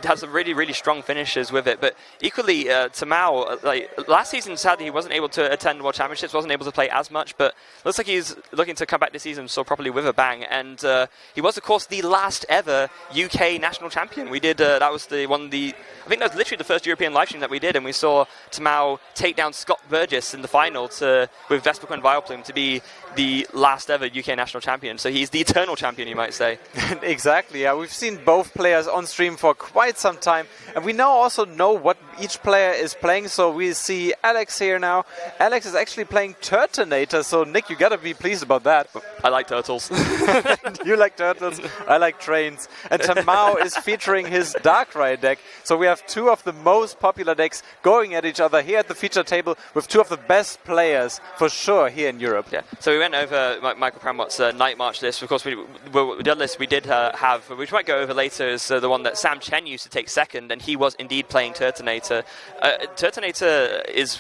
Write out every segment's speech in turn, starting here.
has some really, really strong finishes with it. But equally, Tamao, last season, sadly, he wasn't able to attend World Championships, wasn't able to play as much, but looks like he's looking to come back this season so properly with a bang. And he was, of course, the last ever UK national champion. We did, that was I think that was literally the first European live stream that we did, and we saw Tamao take down Scott Burgess in the final with Vesperco and Vileplume to be the last ever UK national champion. So he's the eternal champion, you might say. Exactly, yeah. We've seen both players on stream for quite some time, and we now also know what each player is playing. So we see Alex here now. Alex is actually playing Turtonator, so Nick, you gotta be pleased about that. I like turtles. You like turtles, I like trains. And Tamao is featuring his Darkrai deck. So we have two of the most popular decks going at each other here at the feature table with two of the best players for sure here in Europe. Yeah. So we went over Michael Pramot's Night March list. Of course, the other list we did have, which we might go over later, is the one that Sam Chen used to take second, and he was indeed playing Turtonator. Turtonator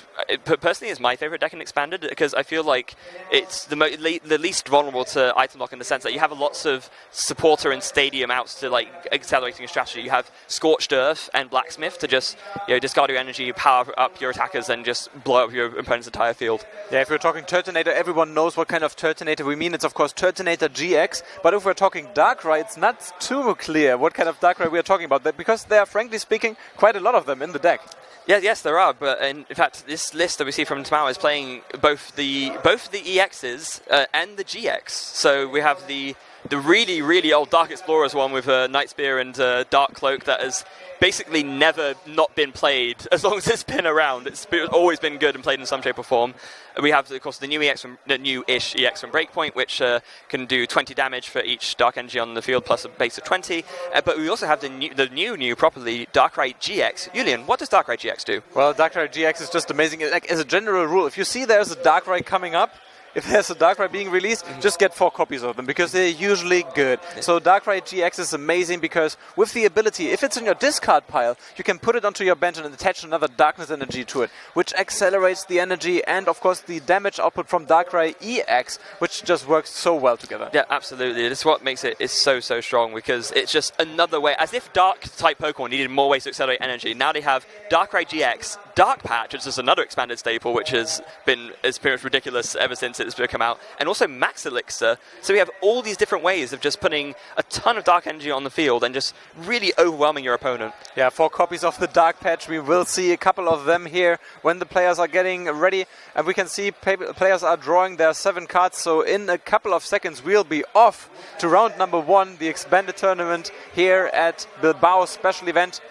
personally is my favorite deck in Expanded, because I feel like it's the least vulnerable to item lock, in the sense that you have lots of supporter and stadium outs to accelerating your strategy. You have Scorched Earth and Blacksmith to just discard your energy, power up your attackers, and just blow up your opponent's entire field. Yeah, if we're talking Turtonator, everyone knows what kind of Turtonator we mean. It's of course Turtonator GX, but if we're talking Darkrai, it's not too clear what kind of Darkrai we are talking about, because there are, frankly speaking, quite a lot of them in the deck. Yes, there are, but in fact, this list that we see from Tamao is playing both the EXs and the GX. So we have the really, really old Dark Explorers one with Night Spear and Dark Cloak that has basically never not been played as long as it's been around. It's always been good and played in some shape or form. We have, of course, the new-ish EX from Breakpoint, which can do 20 damage for each Dark Energy on the field, plus a base of 20. But we also have the new properly Darkrai GX. Julian, what does Darkrai GX do? Well, Darkrai GX is just amazing. As a general rule, if you see there's a Darkrai coming up, if there's a Darkrai being released, just get 4 copies of them, because they're usually good. So Darkrai GX is amazing because with the ability, if it's in your discard pile, you can put it onto your bench and attach another Darkness energy to it, which accelerates the energy and, of course, the damage output from Darkrai EX, which just works so well together. Yeah, absolutely. This is what makes it so strong, because it's just another way. As if Dark-type Pokemon needed more ways to accelerate energy, now they have Darkrai GX, Dark Patch, which is another expanded staple, which is pretty much ridiculous ever since it's come out, and also Max Elixir. So we have all these different ways of just putting a ton of dark energy on the field and just really overwhelming your opponent. Yeah, 4 copies of the Dark Patch. We will see a couple of them here when the players are getting ready, and we can see players are drawing their 7 cards. So in a couple of seconds we'll be off to round number 1, the expanded tournament here at Bilbao special event.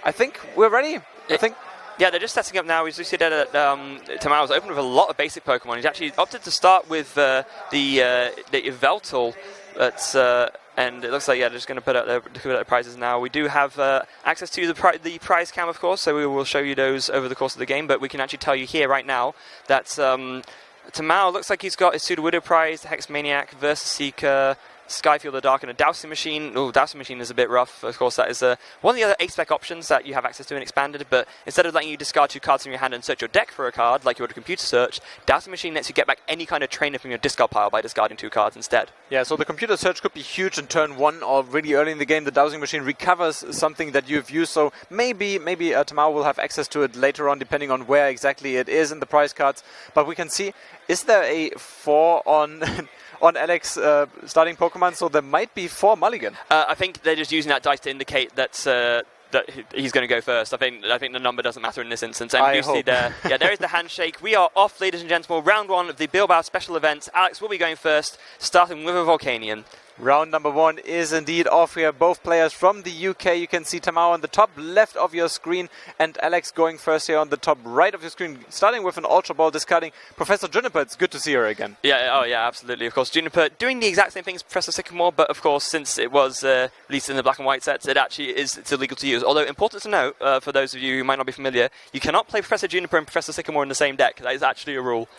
I think we're ready. Yeah, they're just setting up now. We see that Tamao's opened with a lot of basic Pokemon. He's actually opted to start with the Yveltal. And it looks like, they're just going to put out the prizes now. We do have access to the prize cam, of course, so we will show you those over the course of the game. But we can actually tell you here right now that Tamao looks like he's got his Sudowoodo prize, the Hex Maniac, Versus Seeker, Skyfield the Dark, and a Dowsing Machine. Oh, Dowsing Machine is a bit rough. Of course, that is one of the other 8-spec options that you have access to in Expanded, but instead of letting you discard 2 cards from your hand and search your deck for a card, like you would a computer search, Dowsing Machine lets you get back any kind of trainer from your discard pile by discarding 2 cards instead. Yeah, so the computer search could be huge in turn 1 or really early in the game. The Dowsing Machine recovers something that you've used, so maybe Tamao will have access to it later on, depending on where exactly it is in the prize cards. But we can see, is there a 4 on Alex starting Pokemon? So there might be 4 mulligan. I think they're just using that dice to indicate that he's going to go first. I think the number doesn't matter in this instance. And you see there, there is the handshake. We are off, ladies and gentlemen. Round 1 of the Bilbao special event. Alex will be going first, starting with a Volcanion. Round number 1 is indeed off here. Both players from the UK. You can see Tamao on the top left of your screen and Alex going first here on the top right of your screen, starting with an Ultra Ball, discarding Professor Juniper. It's good to see her again. Yeah, absolutely. Of course, Juniper doing the exact same thing as Professor Sycamore, but of course, since it was released in the black and white sets, it's illegal to use. Although, important to note, for those of you who might not be familiar, you cannot play Professor Juniper and Professor Sycamore in the same deck. That is actually a rule.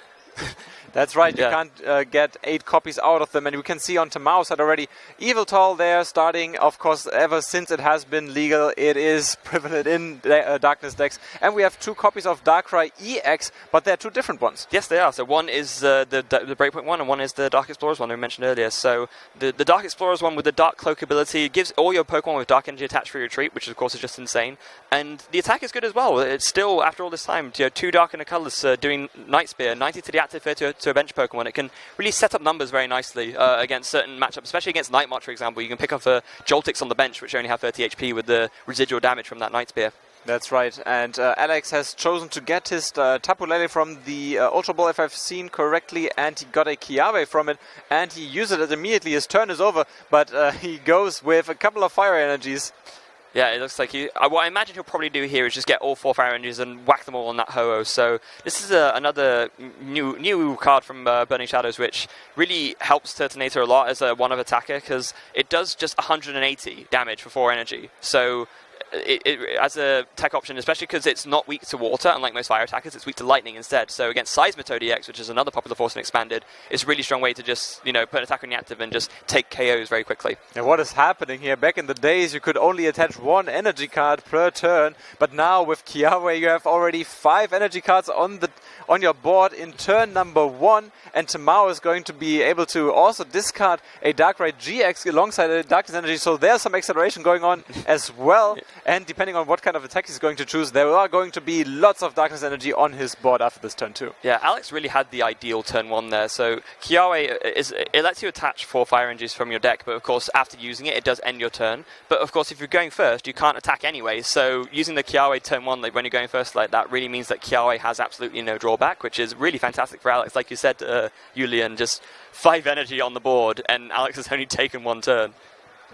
That's right, you Yeah. can't get 8 copies out of them, and we can see on Tamao's side already, Evil Toll there starting, of course, ever since it has been legal, it is prevalent in Darkness decks, and we have 2 copies of Darkrai EX, but they're 2 different ones. Yes, they are. So one is the Breakpoint one, and one is the Dark Explorers one we mentioned earlier. So the Dark Explorers one with the Dark Cloak ability gives all your Pokemon with Dark Energy attached free retreat, which of course is just insane. And the attack is good as well. It's still, after all this time, 2 Dark Inner Colors doing Night Spear, 90 to the active, 30 to a bench Pokemon. It can really set up numbers very nicely against certain matchups, especially against Night March, for example. You can pick up Joltix on the bench, which only have 30 HP with the residual damage from that Night Spear. That's right, and Alex has chosen to get his Tapu Lele from the Ultra Ball, if I've seen correctly, and he got a Kiawe from it, and he uses it immediately. His turn is over, but he goes with a couple of Fire Energies. Yeah, it looks like what I imagine he'll probably do here is just get all 4 Fire Energies and whack them all on that Ho-Oh. So this is another new card from Burning Shadows, which really helps Turtonator a lot as a one-of attacker, because it does just 180 damage for 4 energy. So as a tech option, especially because it's not weak to water, unlike most fire attackers, it's weak to lightning instead. So against Seismitoad EX, which is another popular force and expanded, it's a really strong way to just put an attacker in the active and just take KOs very quickly. And what is happening here? Back in the days, you could only attach 1 energy card per turn, but now with Kiawe, you have already 5 energy cards on your board in turn number 1, and Tamao is going to be able to also discard a Darkrai GX alongside a Darkness Energy, so there's some acceleration going on as well. And depending on what kind of attack he's going to choose, there are going to be lots of Darkness Energy on his board after this turn too. Yeah, Alex really had the ideal turn 1 there. So Kiawe, it lets you attach 4 Fire Energies from your deck, but of course after using it, it does end your turn. But of course if you're going first, you can't attack anyway, so using the Kiawe turn 1 when you're going first like that really means that Kiawe has absolutely no drawback, which is really fantastic for Alex. Like you said, Julian, just 5 energy on the board, and Alex has only taken 1 turn.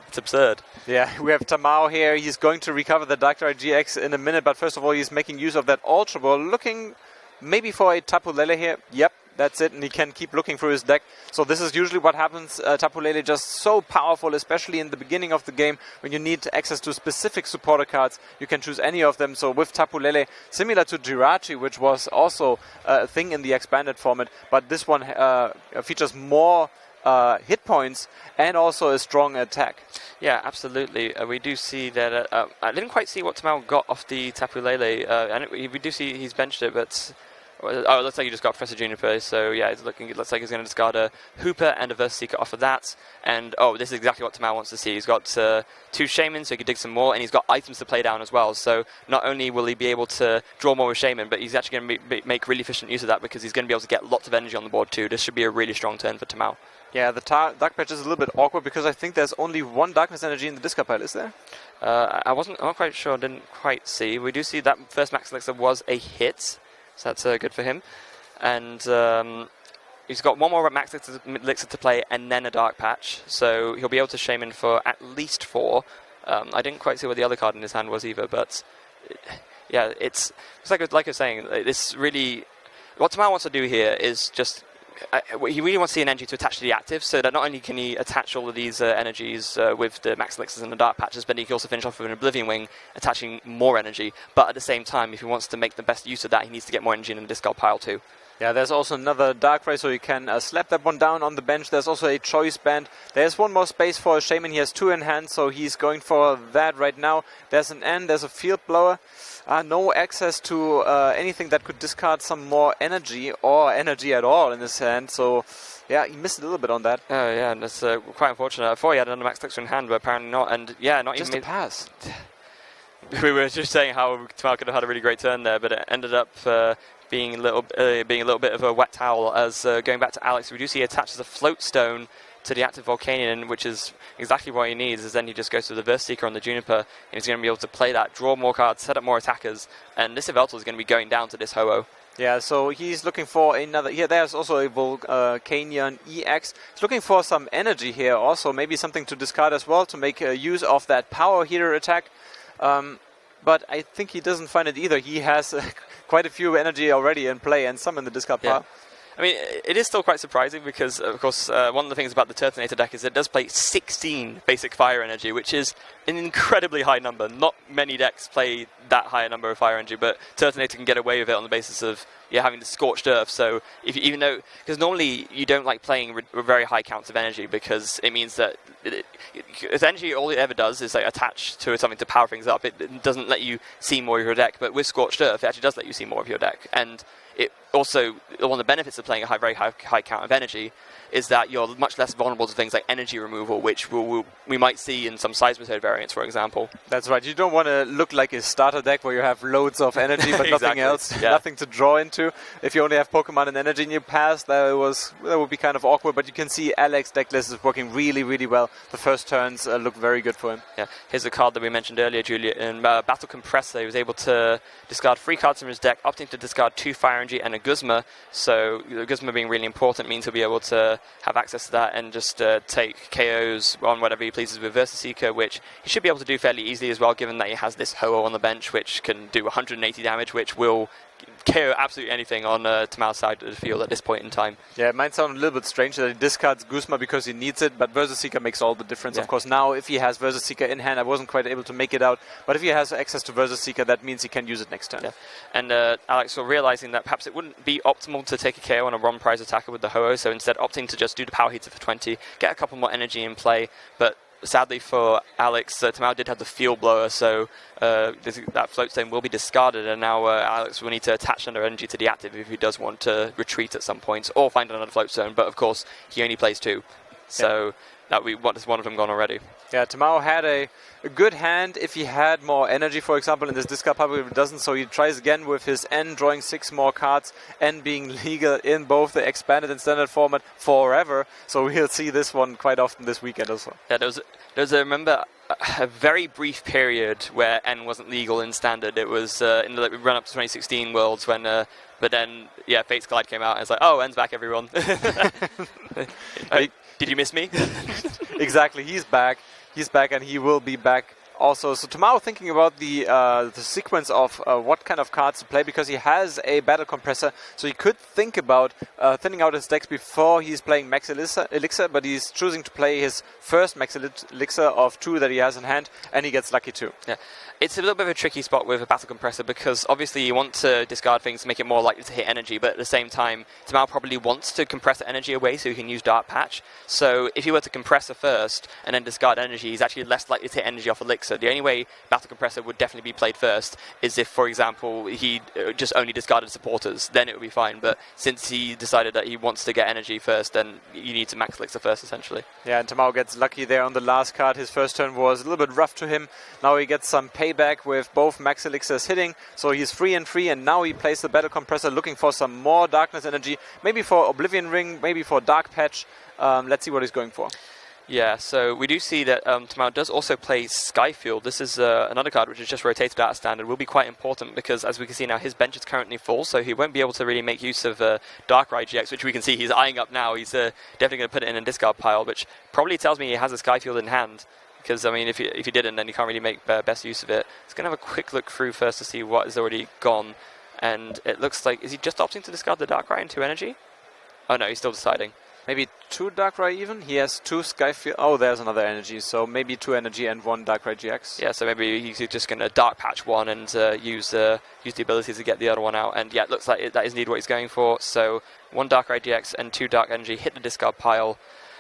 It's absurd. Yeah, we have Tamao here. He's going to recover the Darkrai GX in a minute, but first of all, he's making use of that Ultra Ball, looking maybe for a Tapu Lele here. Yep, that's it, and he can keep looking through his deck. So this is usually what happens. Tapu Lele just so powerful, especially in the beginning of the game when you need access to specific supporter cards. You can choose any of them. So with Tapu Lele, similar to Jirachi, which was also a thing in the expanded format, but this one features more hit points and also a strong attack. Yeah, absolutely. We do see that. I didn't quite see what Tamao got off the Tapu Lele. We do see he's benched it, but it looks like he just got Professor Juniper. So yeah, it looks like he's going to discard a Hooper and a Verse Seeker off of that. And this is exactly what Tamao wants to see. He's got 2 Shamans, so he can dig some more, and he's got items to play down as well. So not only will he be able to draw more with Shaman, but he's actually going to make really efficient use of that, because he's going to be able to get lots of energy on the board too. This should be a really strong turn for Tamao. Yeah, the Dark Patch is a little bit awkward because I think there's only 1 Darkness Energy in the discard pile, is there? I'm not quite sure, didn't quite see. We do see that first Max Elixir was a hit, so that's good for him. And he's got 1 more Max Elixir to play and then a Dark Patch, so he'll be able to Shaman for at least 4. I didn't quite see what the other card in his hand was either, but yeah, it's like I was saying, it's really... What Tamao wants to do here is just... he really wants to see an energy to attach to the active, so that not only can he attach all of these energies with the Max Elixirs and the Dark Patches, but he can also finish off with an Oblivion Wing, attaching more energy. But at the same time, if he wants to make the best use of that, he needs to get more energy in the discard pile too. Yeah, there's also another Darkrai, so you can slap that one down on the bench. There's also a Choice Band. There's 1 more space for a Shaman. He has 2 in hand, so he's going for that right now. There's an N, there's a Field Blower. No access to anything that could discard some more energy or energy at all in his hand. So, yeah, he missed a little bit on that. Oh, yeah, and that's quite unfortunate. I thought he had another Max Elixir in hand, but apparently not. And yeah, not just even... Just a pass. We were just saying how Tamao could have had a really great turn there, but it ended up... being a little bit of a wet towel. As going back to Alex, we do see he attaches a Float Stone to the active Volcanion, which is exactly what he needs, as then he just goes to the Verse Seeker on the Juniper, and he's going to be able to play that, draw more cards, set up more attackers, and this Yveltal is going to be going down to this Ho-Oh. Yeah, so he's looking for another... Here, there's also a Volcanion EX. He's looking for some energy here also, maybe something to discard as well to make use of that Power Heater attack. But I think he doesn't find it either. He has quite a few energy already in play and some in the discard pile. I mean, it is still quite surprising because, of course, one of the things about the Turtonator deck is it does play 16 basic fire energy, which is an incredibly high number. Not many decks play that high a number of fire energy, but Turtonator can get away with it on the basis of having the Scorched Earth. So even though, because normally you don't like playing with very high counts of energy because it means that essentially all it ever does is like attach to something to power things up. It doesn't let you see more of your deck, but with Scorched Earth, it actually does let you see more of your deck. And it also, one of the benefits of playing a very high count of energy is that you're much less vulnerable to things like energy removal, which we might see in some Seismitoad variants, for example. That's right. You don't want to look like a starter deck where you have loads of energy but nothing else, nothing to draw into. If you only have Pokemon and energy in your pass, that would be kind of awkward. But you can see Alex deck list is working really, really well. The first turns look very good for him. Yeah. Here's a card that we mentioned earlier, Julia. In Battle Compressor, he was able to discard 3 cards from his deck, opting to discard 2 Fire Energy and a Guzma. So Guzma being really important means he'll be able to have access to that and just take KOs on whatever he pleases with Versus Seeker, which he should be able to do fairly easily as well, given that he has this Ho-Oh on the bench, which can do 180 damage, which will KO absolutely anything on Tamao's side of the field at this point in time. Yeah, it might sound a little bit strange that he discards Guzma because he needs it, but Versus Seeker makes all the difference. Yeah. Of course, now if he has Versus Seeker in hand, I wasn't quite able to make it out, but if he has access to Versus Seeker, that means he can use it next turn. Yeah. And Alex, so realizing that perhaps it wouldn't be optimal to take a KO on a Ron Prize attacker with the Ho-Oh, so instead opting to just do the Power Heater for 20, get a couple more energy in play, but sadly for Alex, Tamao did have the Field Blower, so that Float Stone will be discarded, and now Alex will need to attach another energy to the active if he does want to retreat at some point, or find another Float Stone, but of course he only plays 2, so one of them gone already. Yeah, Tamao had a good hand if he had more energy, for example, in this discard pile, but it doesn't, so he tries again with his N, drawing 6 more cards, and being legal in both the expanded and standard format forever, so we'll see this one quite often this weekend also. Yeah, there was I remember a very brief period where N wasn't legal in standard. It was in the run-up to 2016 Worlds when, but then, Fate's Collide came out, and it's like, oh, N's back, everyone. Did you miss me? Exactly, he's back. He's back, and he will be back also. So Tamao thinking about the sequence of what kind of cards to play, because he has a Battle Compressor, so he could think about thinning out his decks before he's playing Max Elixir, but he's choosing to play his first Max Elixir of 2 that he has in hand, and he gets lucky too. Yeah. It's a little bit of a tricky spot with a Battle Compressor because obviously you want to discard things to make it more likely to hit energy, but at the same time, Tamao probably wants to compress the energy away so he can use Dark Patch. So if he were to Compressor first and then discard energy, he's actually less likely to hit energy off Elixir. The only way Battle Compressor would definitely be played first is if, for example, he just only discarded supporters, then it would be fine. But since he decided that he wants to get energy first, then you need to Max Elixir first, essentially. Yeah, and Tamao gets lucky there on the last card. His first turn was a little bit rough to him. Now he gets some payback with both Max Elixirs hitting, so he's 3-3, and now he plays the Battle Compressor looking for some more Darkness energy, maybe for Oblivion Ring, maybe for Dark Patch. Let's see what he's going for. Yeah, so we do see that Tamao does also play Skyfield. This is another card which is just rotated out of standard. Will be quite important because, as we can see now, his bench is currently full, so he won't be able to really make use of Darkrai GX, which we can see he's eyeing up now. He's definitely going to put it in a discard pile, which probably tells me he has a Skyfield in hand. Because, I mean, if you didn't, then you can't really make best use of it. It's going to have a quick look through first to see what is already gone. And it looks like, is he just opting to discard the Darkrai and 2 energy? Oh no, he's still deciding. Maybe 2 Darkrai even? He has 2 Skyfield. Oh, there's another energy. So maybe 2 energy and 1 Darkrai GX. Yeah, so maybe he's just going to Dark Patch 1 and use the ability to get the other one out. And yeah, it looks like that is indeed what he's going for. So 1 Darkrai GX and 2 Dark Energy hit the discard pile.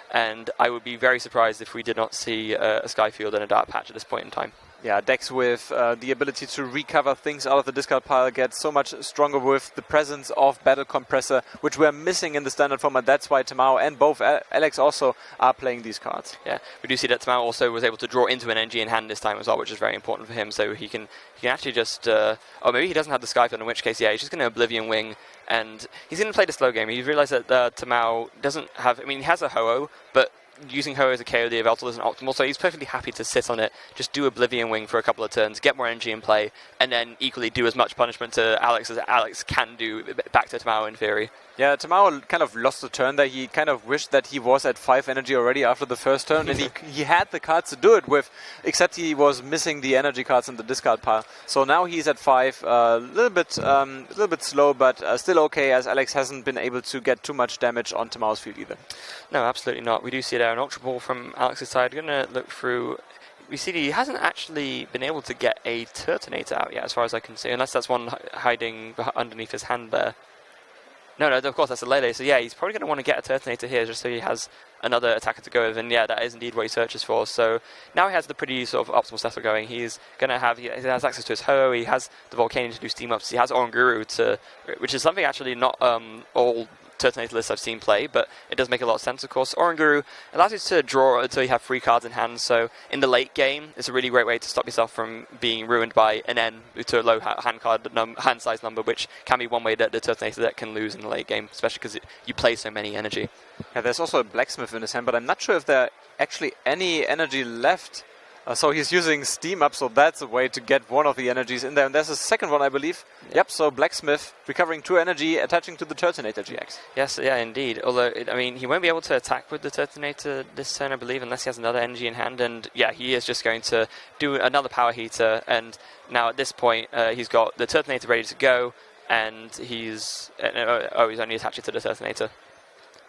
And I would be very surprised if we did not see a Skyfield and a Dark Patch at this point in time. Yeah, decks with the ability to recover things out of the discard pile get so much stronger with the presence of Battle Compressor, which we're missing in the standard format. That's why Tamao and both Alex also are playing these cards. Yeah, we do see that Tamao also was able to draw into an energy in hand this time as well, which is very important for him. So he can actually just... oh, maybe he doesn't have the Skyfield, in which case, yeah, he's just going to Oblivion Wing. And he's going to play the slow game. He's realized that Tamao doesn't have... I mean, he has a Ho-Oh, but using Ho-Oh as a KO the Yveltal isn't optimal, so he's perfectly happy to sit on it, just do Oblivion Wing for a couple of turns, get more energy in play, and then equally do as much punishment to Alex as Alex can do back to Tamao in theory. Yeah, Tamao kind of lost the turn there. He kind of wished that he was at 5 energy already after the first turn, and he had the cards to do it with, except he was missing the energy cards in the discard pile. So now he's at 5, a little bit slow, but still okay, as Alex hasn't been able to get too much damage on Tamao's field either. No, absolutely not. We do see there an Ultra Ball from Alex's side. Going to look through. We see he hasn't actually been able to get a Turtonator out yet, as far as I can see, unless that's one hiding underneath his hand there. No, of course, that's a Lele. So yeah, he's probably going to want to get a Turtonator here just so he has another attacker to go with. And yeah, that is indeed what he searches for. So now he has the pretty sort of optimal setup going. He's going to have, he has access to his Ho, he has the Volcanion to do steam ups, he has Oranguru which is something actually not all Turtonator lists I've seen play, but it does make a lot of sense, of course. Oranguru allows you to draw until you have 3 cards in hand, so in the late game, it's a really great way to stop yourself from being ruined by an N to a low hand size number, which can be one way that the Turtonator deck can lose in the late game, especially because you play so many energy. Yeah, there's also a Blacksmith in his hand, but I'm not sure if there are actually any energy left. So he's using Steam Up, so that's a way to get one of the energies in there. And there's a second one, I believe. Yep, so Blacksmith recovering 2 energy, attaching to the Turtonator GX. Yes, yeah, indeed. Although, he won't be able to attack with the Turtonator this turn, I believe, unless he has another energy in hand. And yeah, he is just going to do another Power Heater. And now at this point, he's got the Turtonator ready to go. And he's only attaching to the Turtonator.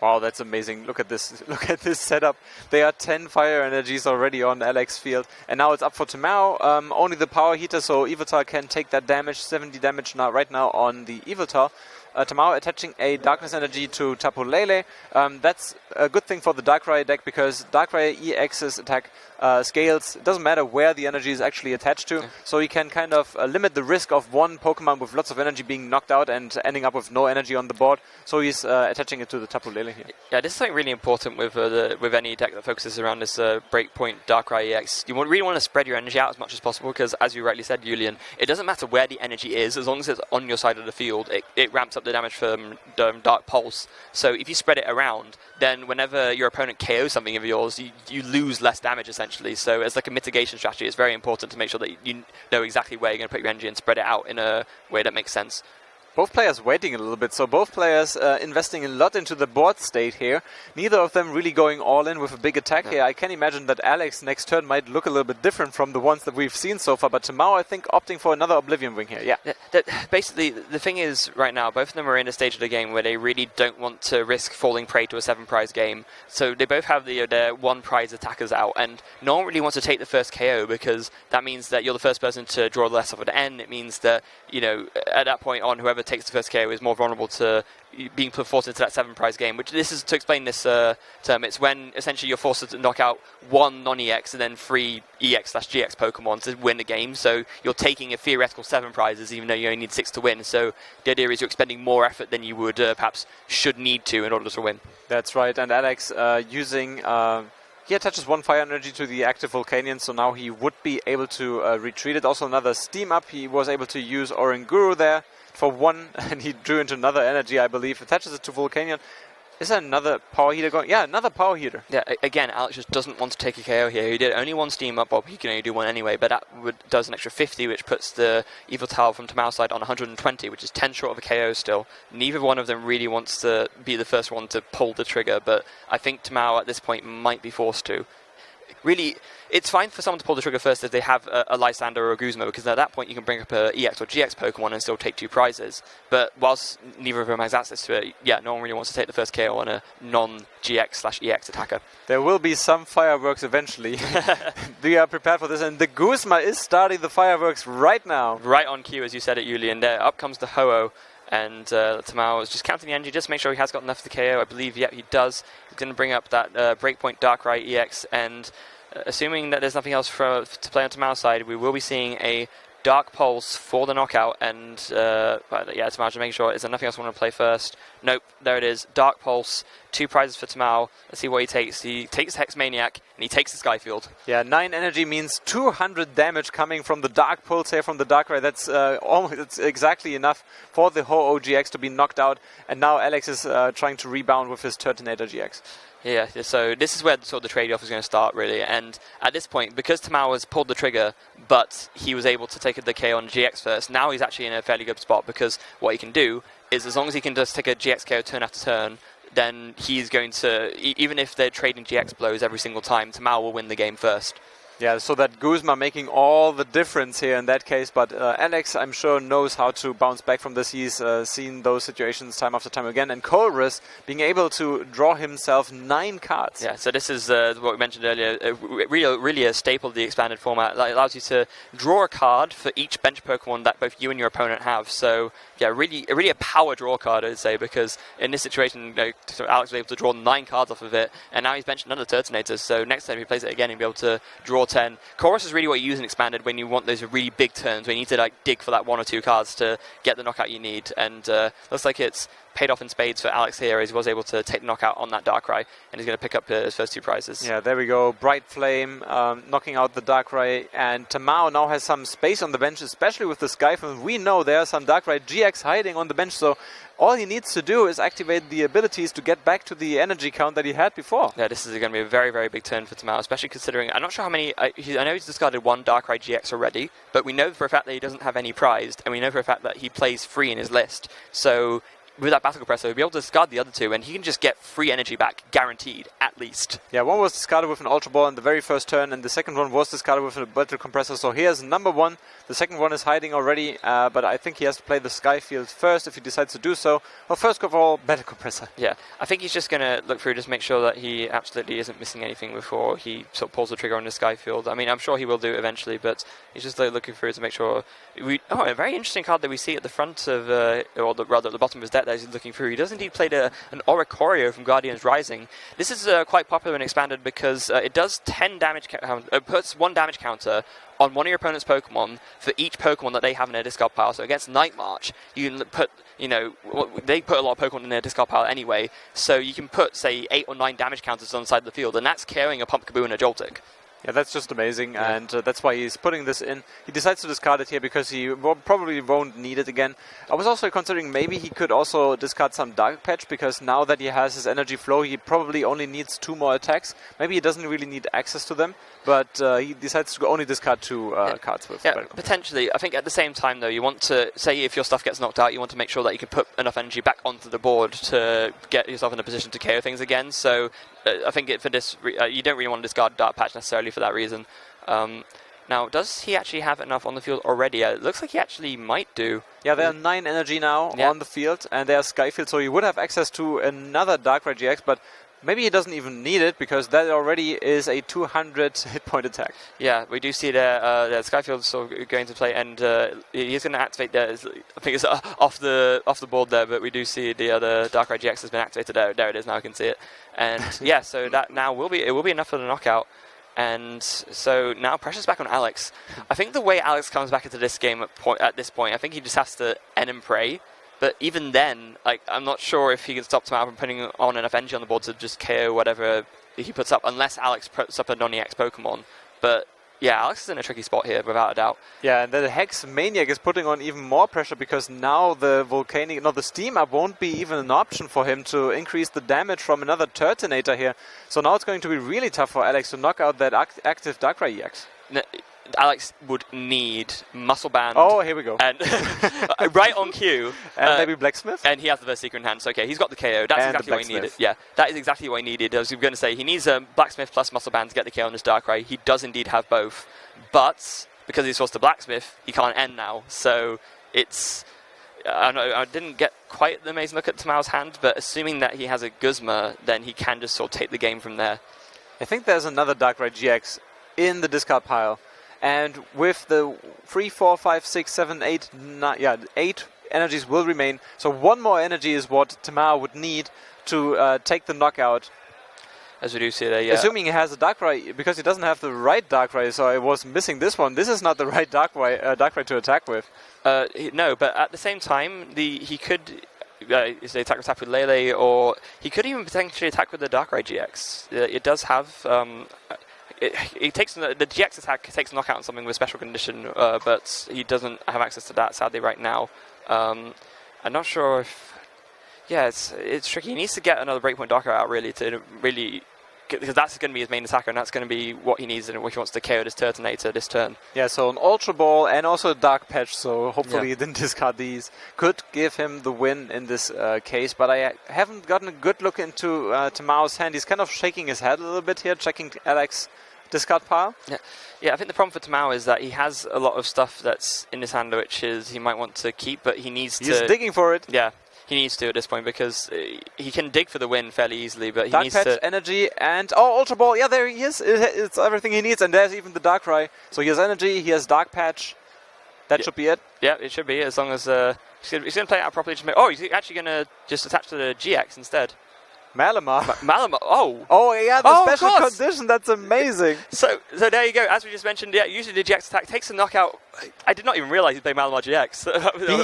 Wow, that's amazing. Look at this. Look at this setup. There are 10 fire energies already on Alex field. And now it's up for Tamao. Only the Power Heater, so Yveltal can take that damage. 70 damage right now on the Yveltal. Tamao attaching a Darkness Energy to Tapu Lele. That's a good thing for the Darkrai deck, because Darkrai EX's attack scales. It doesn't matter where the energy is actually attached to, so he can kind of limit the risk of one Pokemon with lots of energy being knocked out and ending up with no energy on the board. So he's attaching it to the Tapu Lele here. Yeah, this is something really important with any deck that focuses around this Breakpoint Darkrai EX. You really want to spread your energy out as much as possible, because as you rightly said, Julian, it doesn't matter where the energy is, as long as it's on your side of the field, it ramps up the damage from Dark Pulse. So if you spread it around, then whenever your opponent KOs something of yours, you lose less damage essentially. So as like a mitigation strategy, it's very important to make sure that you know exactly where you're going to put your energy and spread it out in a way that makes sense. Both players waiting a little bit, so both players investing a lot into the board state here. Neither of them really going all in with a big attack here. I can imagine that Alex next turn might look a little bit different from the ones that we've seen so far, but Tamao, I think, opting for another Oblivion Wing here. Yeah. Basically, the thing is, right now, both of them are in a stage of the game where they really don't want to risk falling prey to a 7-prize game. So they both have their 1-prize attackers out, and no one really wants to take the first KO, because that means that you're the first person to draw less of an N. It means that, at that point on, whoever takes the first KO is more vulnerable to being forced into that 7-prize game, which this is, to explain this term, it's when essentially you're forced to knock out 1 non-EX and then 3 EX/GX Pokemon to win the game. So you're taking a theoretical 7 prizes, even though you only need 6 to win. So the idea is you're expending more effort than you would perhaps should need to in order to win. That's right, and Alex using... he attaches 1 fire energy to the active Volcanion, so now he would be able to retreat it. Also another Steam Up. He was able to use Oranguru there for 1, and he drew into another energy, I believe. Attaches it to Volcanion. Is there another Power Heater going? Yeah, another Power Heater. Yeah, again, Alex just doesn't want to take a KO here. He did only 1 Steam Up, he can only do 1 anyway, but that does an extra 50, which puts the Yveltal from Tamao's side on 120, which is 10 short of a KO still. Neither one of them really wants to be the first one to pull the trigger, but I think Tamao at this point might be forced to. Really, it's fine for someone to pull the trigger first if they have a Lysander or a Guzma, because at that point you can bring up a EX or GX Pokemon and still take 2 prizes. But whilst neither of them has access to it, no one really wants to take the first KO on a non-GX/EX attacker. There will be some fireworks eventually. We are prepared for this, and the Guzma is starting the fireworks right now. Right on cue, as you said it, Julian. There, up comes the Ho-Oh, and Tamao is just counting the energy just to make sure he has got enough to KO. I believe, he does. He's going to bring up that Breakpoint Darkrai EX, and assuming that there's nothing else to play on Tamao's side, we will be seeing a Dark Pulse for the knockout, and Tamao just making sure, is there nothing else I want to play first? Nope, there it is, Dark Pulse, 2 prizes for Tamao. Let's see what he takes. He takes Hex Maniac, and he takes the Skyfield. Yeah, 9 energy means 200 damage coming from the Dark Pulse here from the Darkrai. That's exactly enough for the Ho-Oh GX to be knocked out, and now Alex is trying to rebound with his Turtonator GX. Yeah, so this is where sort of the trade-off is going to start, really. And at this point, because Tamao has pulled the trigger, but he was able to take the KO on GX first, now he's actually in a fairly good spot, because what he can do is as long as he can just take a GX KO turn after turn, then he's going to, even if they're trading GX blows every single time, Tamao will win the game first. Yeah, so that Guzma making all the difference here in that case, but Alex, I'm sure, knows how to bounce back from this. He's seen those situations time after time again, and Colress being able to draw himself 9 cards. Yeah, so this is what we mentioned earlier, really a staple of the expanded format. That allows you to draw a card for each bench Pokemon that both you and your opponent have. So yeah, really a power draw card, I'd say, because in this situation, so Alex was able to draw 9 cards off of it, and now he's benched another Turtonator, so next time he plays it again, he'll be able to draw 10. Chorus is really what you use in Expanded when you want those really big turns, when you need to like dig for that 1 or 2 cards to get the knockout you need, and looks like it's paid off in spades for Alex here, as he was able to take the knockout on that Darkrai, and he's going to pick up his first 2 prizes. Yeah, there we go. Bright Flame knocking out the Darkrai, and Tamao now has some space on the bench, especially with the Skyfilm. We know there are some Darkrai GX hiding on the bench, so all he needs to do is activate the abilities to get back to the energy count that he had before. Yeah, this is going to be a very, very big turn for Tamao, especially considering, I'm not sure how many, I know he's discarded 1 Darkrai GX already, but we know for a fact that he doesn't have any prized, and we know for a fact that he plays free in his list, so with that Battle Compressor, he'll be able to discard the other 2, and he can just get free energy back, guaranteed, at least. Yeah, one was discarded with an Ultra Ball in the very first turn, and the second one was discarded with a Battle Compressor, so here's number 1. The second one is hiding already, but I think he has to play the Skyfield first if he decides to do so. Well, first of all, Battle Compressor. Yeah, I think he's just going to look through, just make sure that he absolutely isn't missing anything before he sort of pulls the trigger on the Skyfield. I mean, I'm sure he will do it eventually, but he's just looking through to make sure. A very interesting card that we see at the front of, rather at the bottom of his deck that he's looking through. He does indeed play an Oricorio from Guardians Rising. This is quite popular and expanded because it does 10 damage, puts 1 damage counter on one of your opponent's Pokemon for each Pokemon that they have in their discard pile. So against Night March, you can put, they put a lot of Pokemon in their discard pile anyway, so you can put, say, 8 or 9 damage counters on the side of the field, and that's carrying a Pumpkaboo and a Joltik. Yeah, that's just amazing, yeah. And that's why he's putting this in. He decides to discard it here because he probably won't need it again. I was also considering maybe he could also discard some Dark Patch, because now that he has his energy flow, he probably only needs 2 more attacks. Maybe he doesn't really need access to them, but he decides to only discard 2 cards with. Yeah, potentially. I think at the same time, though, you want to, say if your stuff gets knocked out, you want to make sure that you can put enough energy back onto the board to get yourself in a position to KO things again. So I think for this, you don't really want to discard Dark Patch necessarily for that reason. Now, does he actually have enough on the field already? It looks like he actually might do. Yeah, there are 9 energy now on the field, and there's Skyfield, so he would have access to another Darkrai GX, but maybe he doesn't even need it, because that already is a 200 hit point attack. Yeah, we do see there Skyfield's sort of going to play, and he's going to activate there. I think it's off the board there, but we do see the other Darkrai GX has been activated. There it is now. I can see it, and yeah, so that now will be enough for the knockout. And so now pressure's back on Alex. I think the way Alex comes back into this game at this point, I think he just has to end and pray. But even then, I'm not sure if he can stop Tamao from putting on enough energy on the board to just KO whatever he puts up, unless Alex puts up a non-EX Pokemon. But yeah, Alex is in a tricky spot here, without a doubt. Yeah, and the Hex Maniac is putting on even more pressure, because now the Steam Up won't be even an option for him to increase the damage from another Turtonator here. So now it's going to be really tough for Alex to knock out that active Darkrai EX. Alex would need Muscle Band. Oh, here we go. And right on cue. And maybe Blacksmith. And he has the first Secret in hand. So, okay, he's got the KO. That's exactly what he needed. Yeah, that is exactly what he needed. I was going to say, he needs Blacksmith plus Muscle Band to get the KO on this Darkrai. He does indeed have both. But because he's forced to Blacksmith, he can't end now. So it's... I didn't get quite the amazing look at Tamao's hand, but assuming that he has a Guzma, then he can just sort of take the game from there. I think there's another Darkrai GX in the discard pile. And with the 3, 4, 5, 6, 7, 8, 9, 8 energies will remain. So 1 more energy is what Tamao would need to take the knockout. As we do see there, yeah. Assuming he has a Darkrai, because he doesn't have the right Darkrai, so I was missing this one. This is not the right Darkrai to attack with. No, but at the same time, he could... attack with Lele, or he could even potentially attack with the Darkrai GX. It does have... It takes the GX attack takes knockout on something with special condition, but he doesn't have access to that sadly right now. I'm not sure if. Yeah, it's tricky. He needs to get another Breakpoint Darker out really to really because that's going to be his main attacker, and that's going to be what he needs and what he wants to KO this Turtonator this turn. Yeah, so an Ultra Ball and also a Dark Patch, so hopefully he didn't discard these. Could give him the win in this case, but I haven't gotten a good look into Tamao's hand. He's kind of shaking his head a little bit here, checking Alex's discard pile. Yeah, I think the problem for Tamao is that he has a lot of stuff that's in his hand which is he might want to keep, but he needs to... He's digging for it. Yeah, he needs to at this point because he can dig for the win fairly easily, but he Dark needs Patch, to... energy, and... Oh, Ultra Ball! Yeah, there he is! It's everything he needs, and there's even the Darkrai. So he has energy, he has Dark Patch. That should be it. Yeah, it should be, as long as... he's going to play it out properly. Oh, he's actually going to just attach to the GX instead. Malamar. Malamar. Oh, yeah, the special of course. condition. That's amazing. So there you go. As we just mentioned, yeah, usually the GX attack takes a knockout. I did not even realize he'd play Malamar GX.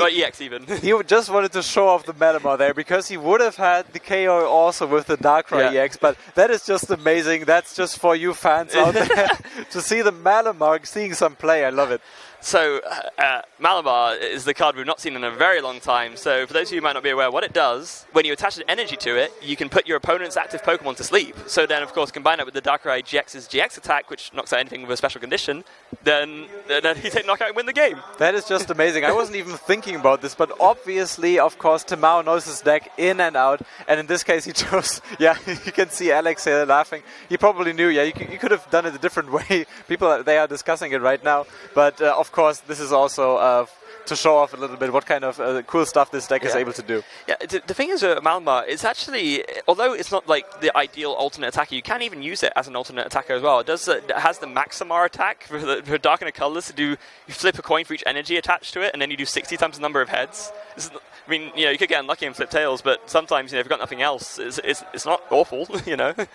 Or EX even. He just wanted to show off the Malamar there because he would have had the KO also with the Darkrai EX, but that is just amazing. That's just for you fans out there to see the Malamar seeing some play. I love it. So, Malamar is the card we've not seen in a very long time. So, for those of you who might not be aware, what it does, when you attach an energy to it, you can put your opponent's active Pokemon to sleep. So then, of course, combine it with the Darkrai GX's GX attack, which knocks out anything with a special condition, then he take knockout and win the game. That is just amazing. I wasn't even thinking about this, but obviously, of course, Tamao knows his deck in and out. And in this case, he chose, you can see Alex here laughing. He probably knew, you could have done it a different way. People, they are discussing it right now. But, of course, this is also to show off a little bit what kind of cool stuff this deck is able to do. Yeah, the thing is with Malamar, it's actually, although it's not like the ideal alternate attacker, you can even use it as an alternate attacker as well. It does. It has the Maximar attack for Dark and Colorless to do, you flip a coin for each energy attached to it, and then you do 60 times the number of heads. I mean, you could get unlucky and flip tails, but sometimes, if you've got nothing else, it's not awful,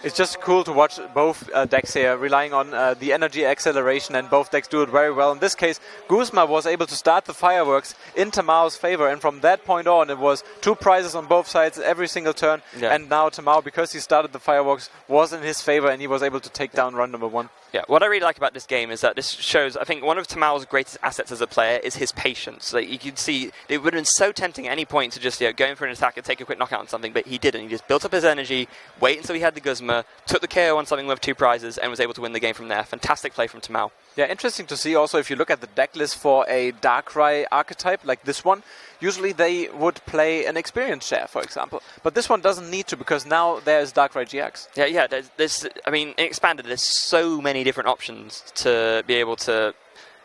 It's just cool to watch both decks here relying on the energy acceleration, and both decks do it very well. In this case, Guzma was able to start the fireworks in Tamao's favor, and from that point on, it was 2 prizes on both sides every single turn, and now Tamao, because he started the fireworks, was in his favor, and he was able to take down run number 1. Yeah, what I really like about this game is that this shows, I think one of Tamao's greatest assets as a player is his patience. Like, you can see, it would have been so tempting at any point to just go in for an attack and take a quick knockout on something, but he didn't. He just built up his energy, wait until he had the Guzma, took the KO on something with 2 prizes, and was able to win the game from there. Fantastic play from Tamao. Yeah, interesting to see also if you look at the deck list for a Darkrai archetype like this one. Usually they would play an experience share, for example. But this one doesn't need to because now there's Darkrai GX. Yeah, there's in Expanded, there's so many different options to be able to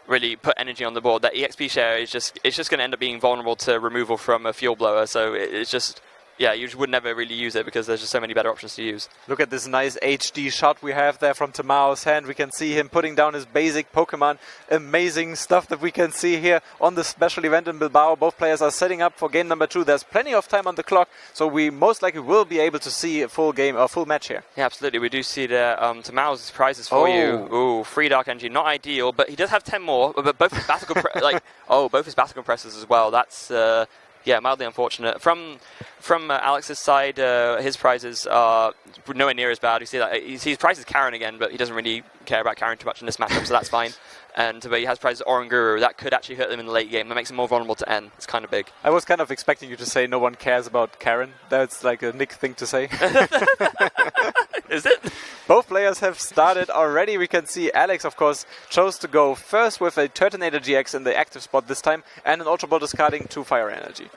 really put energy on the board. That EXP share is just going to end up being vulnerable to removal from a fuel blower. So it's just... Yeah, you would never really use it because there's just so many better options to use. Look at this nice HD shot we have there from Tamao's hand. We can see him putting down his basic Pokemon. Amazing stuff that we can see here on the special event in Bilbao. Both players are setting up for game number 2. There's plenty of time on the clock, so we most likely will be able to see a full game or full match here. Yeah, absolutely. We do see the Tamao's prizes for you. Ooh, 3 Dark Energy. Not ideal, but he does have 10 more. But both his Battle both his Battle Compressors as well. That's... mildly unfortunate. From Alex's side, his prizes are nowhere near as bad. You see that his prize is Karen again, but he doesn't really care about Karen too much in this matchup, so that's fine. But he has prizes Oranguru. That could actually hurt him in the late game. That makes him more vulnerable to N. It's kind of big. I was kind of expecting you to say no one cares about Karen. That's like a Nick thing to say. Is it? Both players have started already. We can see Alex, of course, chose to go first with a Turtonator GX in the active spot this time, and an Ultra Ball discarding 2 Fire Energy.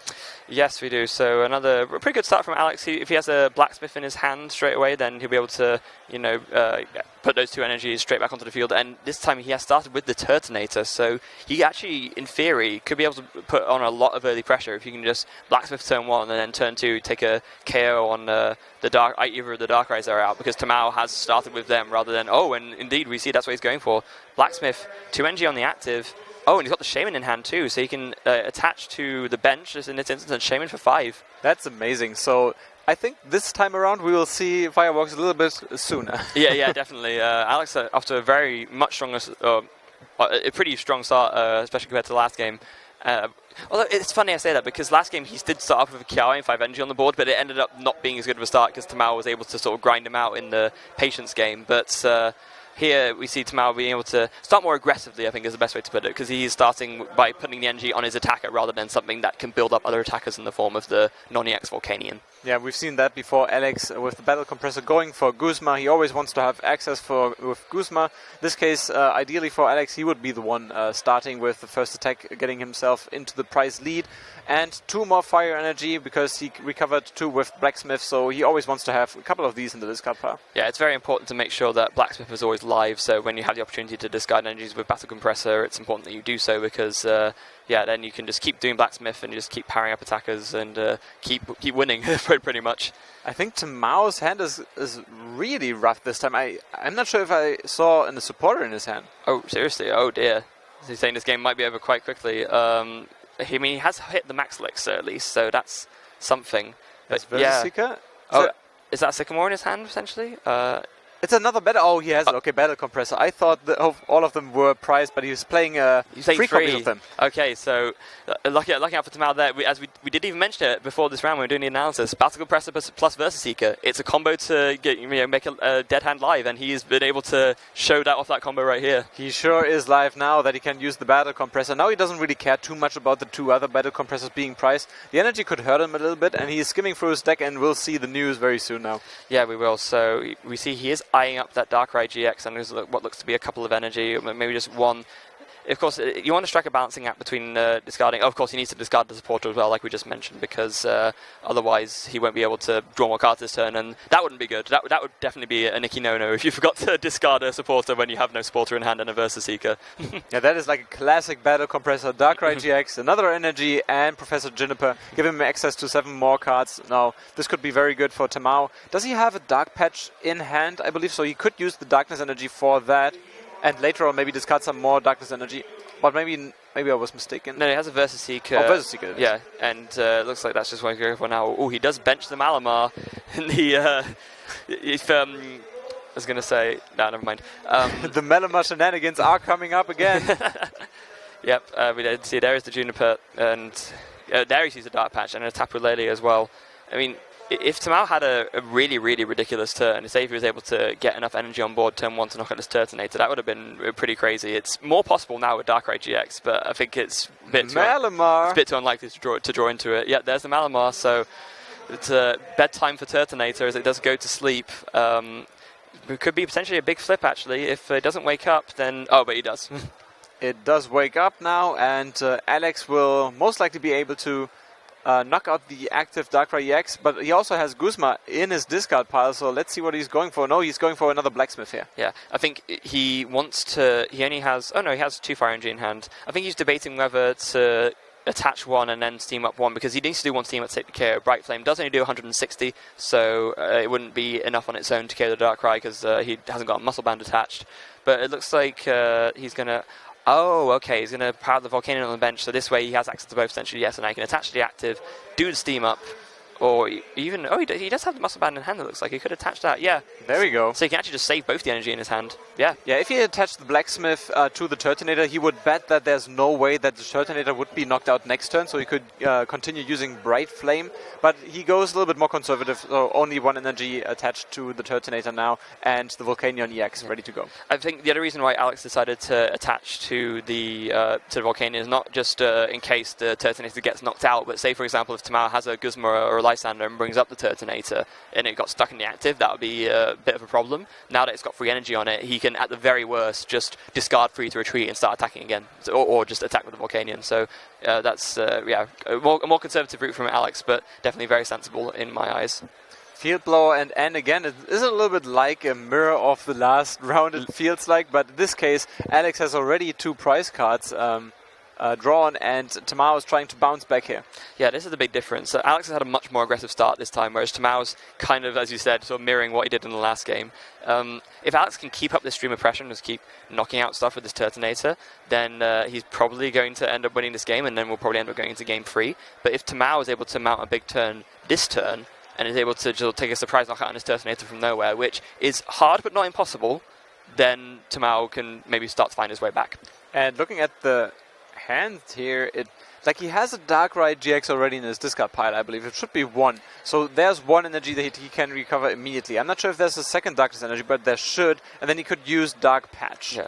Yes, we do. So another pretty good start from Alex. If he has a Blacksmith in his hand straight away, then he'll be able to, put those 2 energies straight back onto the field. And this time he has started with the Turtonator, so he actually, in theory, could be able to put on a lot of early pressure if you can just Blacksmith turn 1 and then turn 2 take a KO on either of the Darkrai's that are out, because Tamao has started with them rather than, and indeed we see that's what he's going for. Blacksmith, 2 energy on the active. And he's got the Shaman in hand too, so he can attach to the bench, just in this instance, and Shaman for 5. That's amazing. So I think this time around we will see fireworks a little bit sooner. yeah, definitely. Alex, after a very much stronger, a pretty strong start, especially compared to the last game. Although it's funny I say that, because last game he did start off with a Kiawe and 5 energy on the board, but it ended up not being as good of a start because Tamao was able to sort of grind him out in the Patience game. But here we see Tamao being able to start more aggressively, I think is the best way to put it, because he's starting by putting the energy on his attacker rather than something that can build up other attackers in the form of the non-EX Volcanion. Yeah, we've seen that before. Alex with the Battle Compressor going for Guzma. He always wants to have access with Guzma. This case, ideally for Alex, he would be the one starting with the first attack, getting himself into the prize lead. And 2 more fire energy because he recovered 2 with Blacksmith, so he always wants to have a couple of these in the discard pile. Yeah, it's very important to make sure that Blacksmith is always live, so when you have the opportunity to discard energies with Battle Compressor, it's important that you do so because, then you can just keep doing Blacksmith and you just keep powering up attackers and keep winning pretty much. I think Tamao's hand is really rough this time. I'm not sure if I saw a supporter in his hand. Oh, seriously? Oh, dear. He's saying this game might be over quite quickly. He has hit the max elixir at least, so that's something. But yeah. Is that Sycamore in his hand, essentially? It's another battle. Oh, he has it. Okay, Battle Compressor. I thought all of them were prized, but he was playing 3 copies of them. Okay, so lucky out for Tamao there. We didn't even mention it before this round when we were doing the analysis. Battle Compressor plus Versus Seeker. It's a combo to make a dead hand live, and he's been able to show that off that combo right here. He sure is live now that he can use the Battle Compressor. Now he doesn't really care too much about the 2 other Battle Compressors being prized. The energy could hurt him a little bit, and he's skimming through his deck, and we'll see the news very soon now. Yeah, we will. So we see he is eyeing up that Darkrai GX, and there's what looks to be a couple of energy, maybe just 1. Of course, you want to strike a balancing act between discarding. Of course, he needs to discard the supporter as well, like we just mentioned, because otherwise he won't be able to draw more cards this turn, and that wouldn't be good. That would definitely be a Nicky no-no if you forgot to discard a supporter when you have no supporter in hand and a Versus Seeker. Yeah, that is like a classic Battle Compressor. Darkrai GX, another energy, and Professor Juniper. Give him access to 7 more cards. Now, this could be very good for Tamao. Does he have a Dark Patch in hand? I believe so. He could use the Darkness energy for that. And later on, maybe discard some more Darkness energy. But maybe I was mistaken. No, he has a Versus Seeker. Oh, Versus Seeker. Yeah, and looks like that's just what he's going for now. Oh, he does bench the Malamar. In the, I was going to say... No, never mind. The Malamar shenanigans are coming up again. Yep, we did see there is the Juniper. And there he sees a Dark Patch and a Tapu Lele as well. I mean... If Tamao had a really, really ridiculous turn, say if he was able to get enough energy on board turn 1 to knock out his Turtonator, that would have been pretty crazy. It's more possible now with Darkrai GX, but I think it's a bit too unlikely to draw into it. Yeah, there's the Malamar, so it's bedtime for Turtonator as it does go to sleep. It could be potentially a big flip, actually. If it doesn't wake up, then... Oh, but he does. It does wake up now, and Alex will most likely be able to knock out the active Darkrai EX, but he also has Guzma in his discard pile, so let's see what he's going for. No, he's going for another Blacksmith here. Yeah, I think he wants to... He only has... Oh no, he has 2 Fire Energy in hand. I think he's debating whether to attach 1 and then steam up 1, because he needs to do 1 steam up to take the KO. Bright Flame does only do 160, so it wouldn't be enough on its own to KO the Darkrai, because he hasn't got a Muscle Band attached. But it looks like he's going to... Oh, okay, he's going to power the Volcanion on the bench, so this way he has access to both essentially, yes, and I can attach to the active, do the steam up, or even... Oh, he does have the Muscle Band in hand, it looks like. He could attach that, yeah. There we go. So he can actually just save both the energy in his hand, yeah. Yeah, if he attached the Blacksmith to the Turtonator, he would bet that there's no way that the Turtonator would be knocked out next turn, so he could continue using Bright Flame, but he goes a little bit more conservative, so only 1 energy attached to the Turtonator now, and the Volcanion EX ready to go. I think the other reason why Alex decided to attach to the Volcanion is not just in case the Turtonator gets knocked out, but say, for example, if Tamao has a Guzma or a Lysander and brings up the Turtonator and it got stuck in the active, that would be a bit of a problem. Now that it's got free energy on it, he can, at the very worst, just discard free to retreat and start attacking again, or just attack with the Volcanion. So that's a more conservative route from Alex, but definitely very sensible in my eyes. Field Blower and again, it is a little bit like a mirror of the last round, it feels like, but in this case, Alex has already 2 prize cards drawn, and Tamao is trying to bounce back here. Yeah, this is the big difference. Alex has had a much more aggressive start this time, whereas Tamao's kind of, as you said, sort of mirroring what he did in the last game. If Alex can keep up this stream of pressure and just keep knocking out stuff with this Turtonator, then he's probably going to end up winning this game, and then we'll probably end up going into game 3. But if Tamao is able to mount a big turn this turn, and is able to just take a surprise knockout on his Turtonator from nowhere, which is hard but not impossible, then Tamao can maybe start to find his way back. And looking at the hand here, like he has a Darkrai GX already in his discard pile, I believe. It should be 1. So there's 1 energy that he can recover immediately. I'm not sure if there's a second Darkness energy, but there should, and then he could use Dark Patch. Yeah.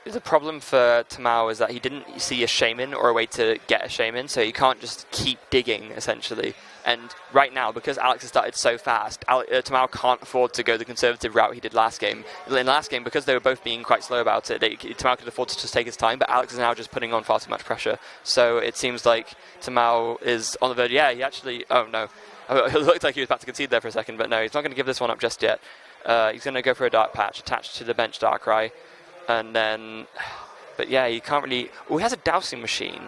the problem for Tamao is that he didn't see a shaman or a way to get a shaman, so you can't just keep digging, essentially. And right now, because Alex has started so fast, Tamao can't afford to go the conservative route he did last game. In last game, because they were both being quite slow about it, Tamao could afford to just take his time, but Alex is now just putting on far too much pressure. So it seems like Tamao is on the verge. Yeah, he actually... Oh, no. It looked like he was about to concede there for a second, but no, he's not going to give this one up just yet. He's going to go for a Dark Patch attached to the bench Darkrai. And then... But yeah, he can't really... Oh, he has a Dowsing Machine.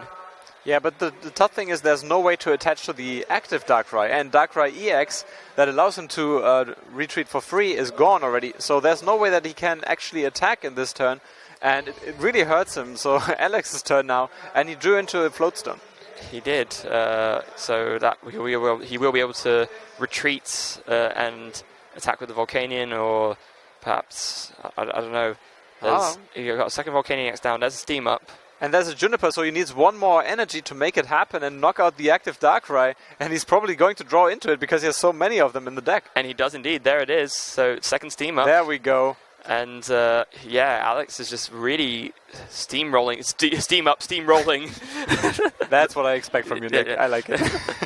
Yeah, but the tough thing is there's no way to attach to the active Darkrai, and Darkrai EX that allows him to retreat for free is gone already, so there's no way that he can actually attack in this turn, and it really hurts him. So Alex's turn now, and he drew into a Floatstone. He did, so that he will be able to retreat and attack with the Volcanion, or perhaps, I don't know. You've got a second Volcanion EX down, there's a Steam Up. And there's a Juniper, so he needs one more energy to make it happen and knock out the active Darkrai. And he's probably going to draw into it because he has so many of them in the deck. And he does indeed. There it is. So second Steam Up. There we go. And yeah, Alex is just really steamrolling. Steam Up, steamrolling. That's what I expect from you, Nick. Yeah. I like it.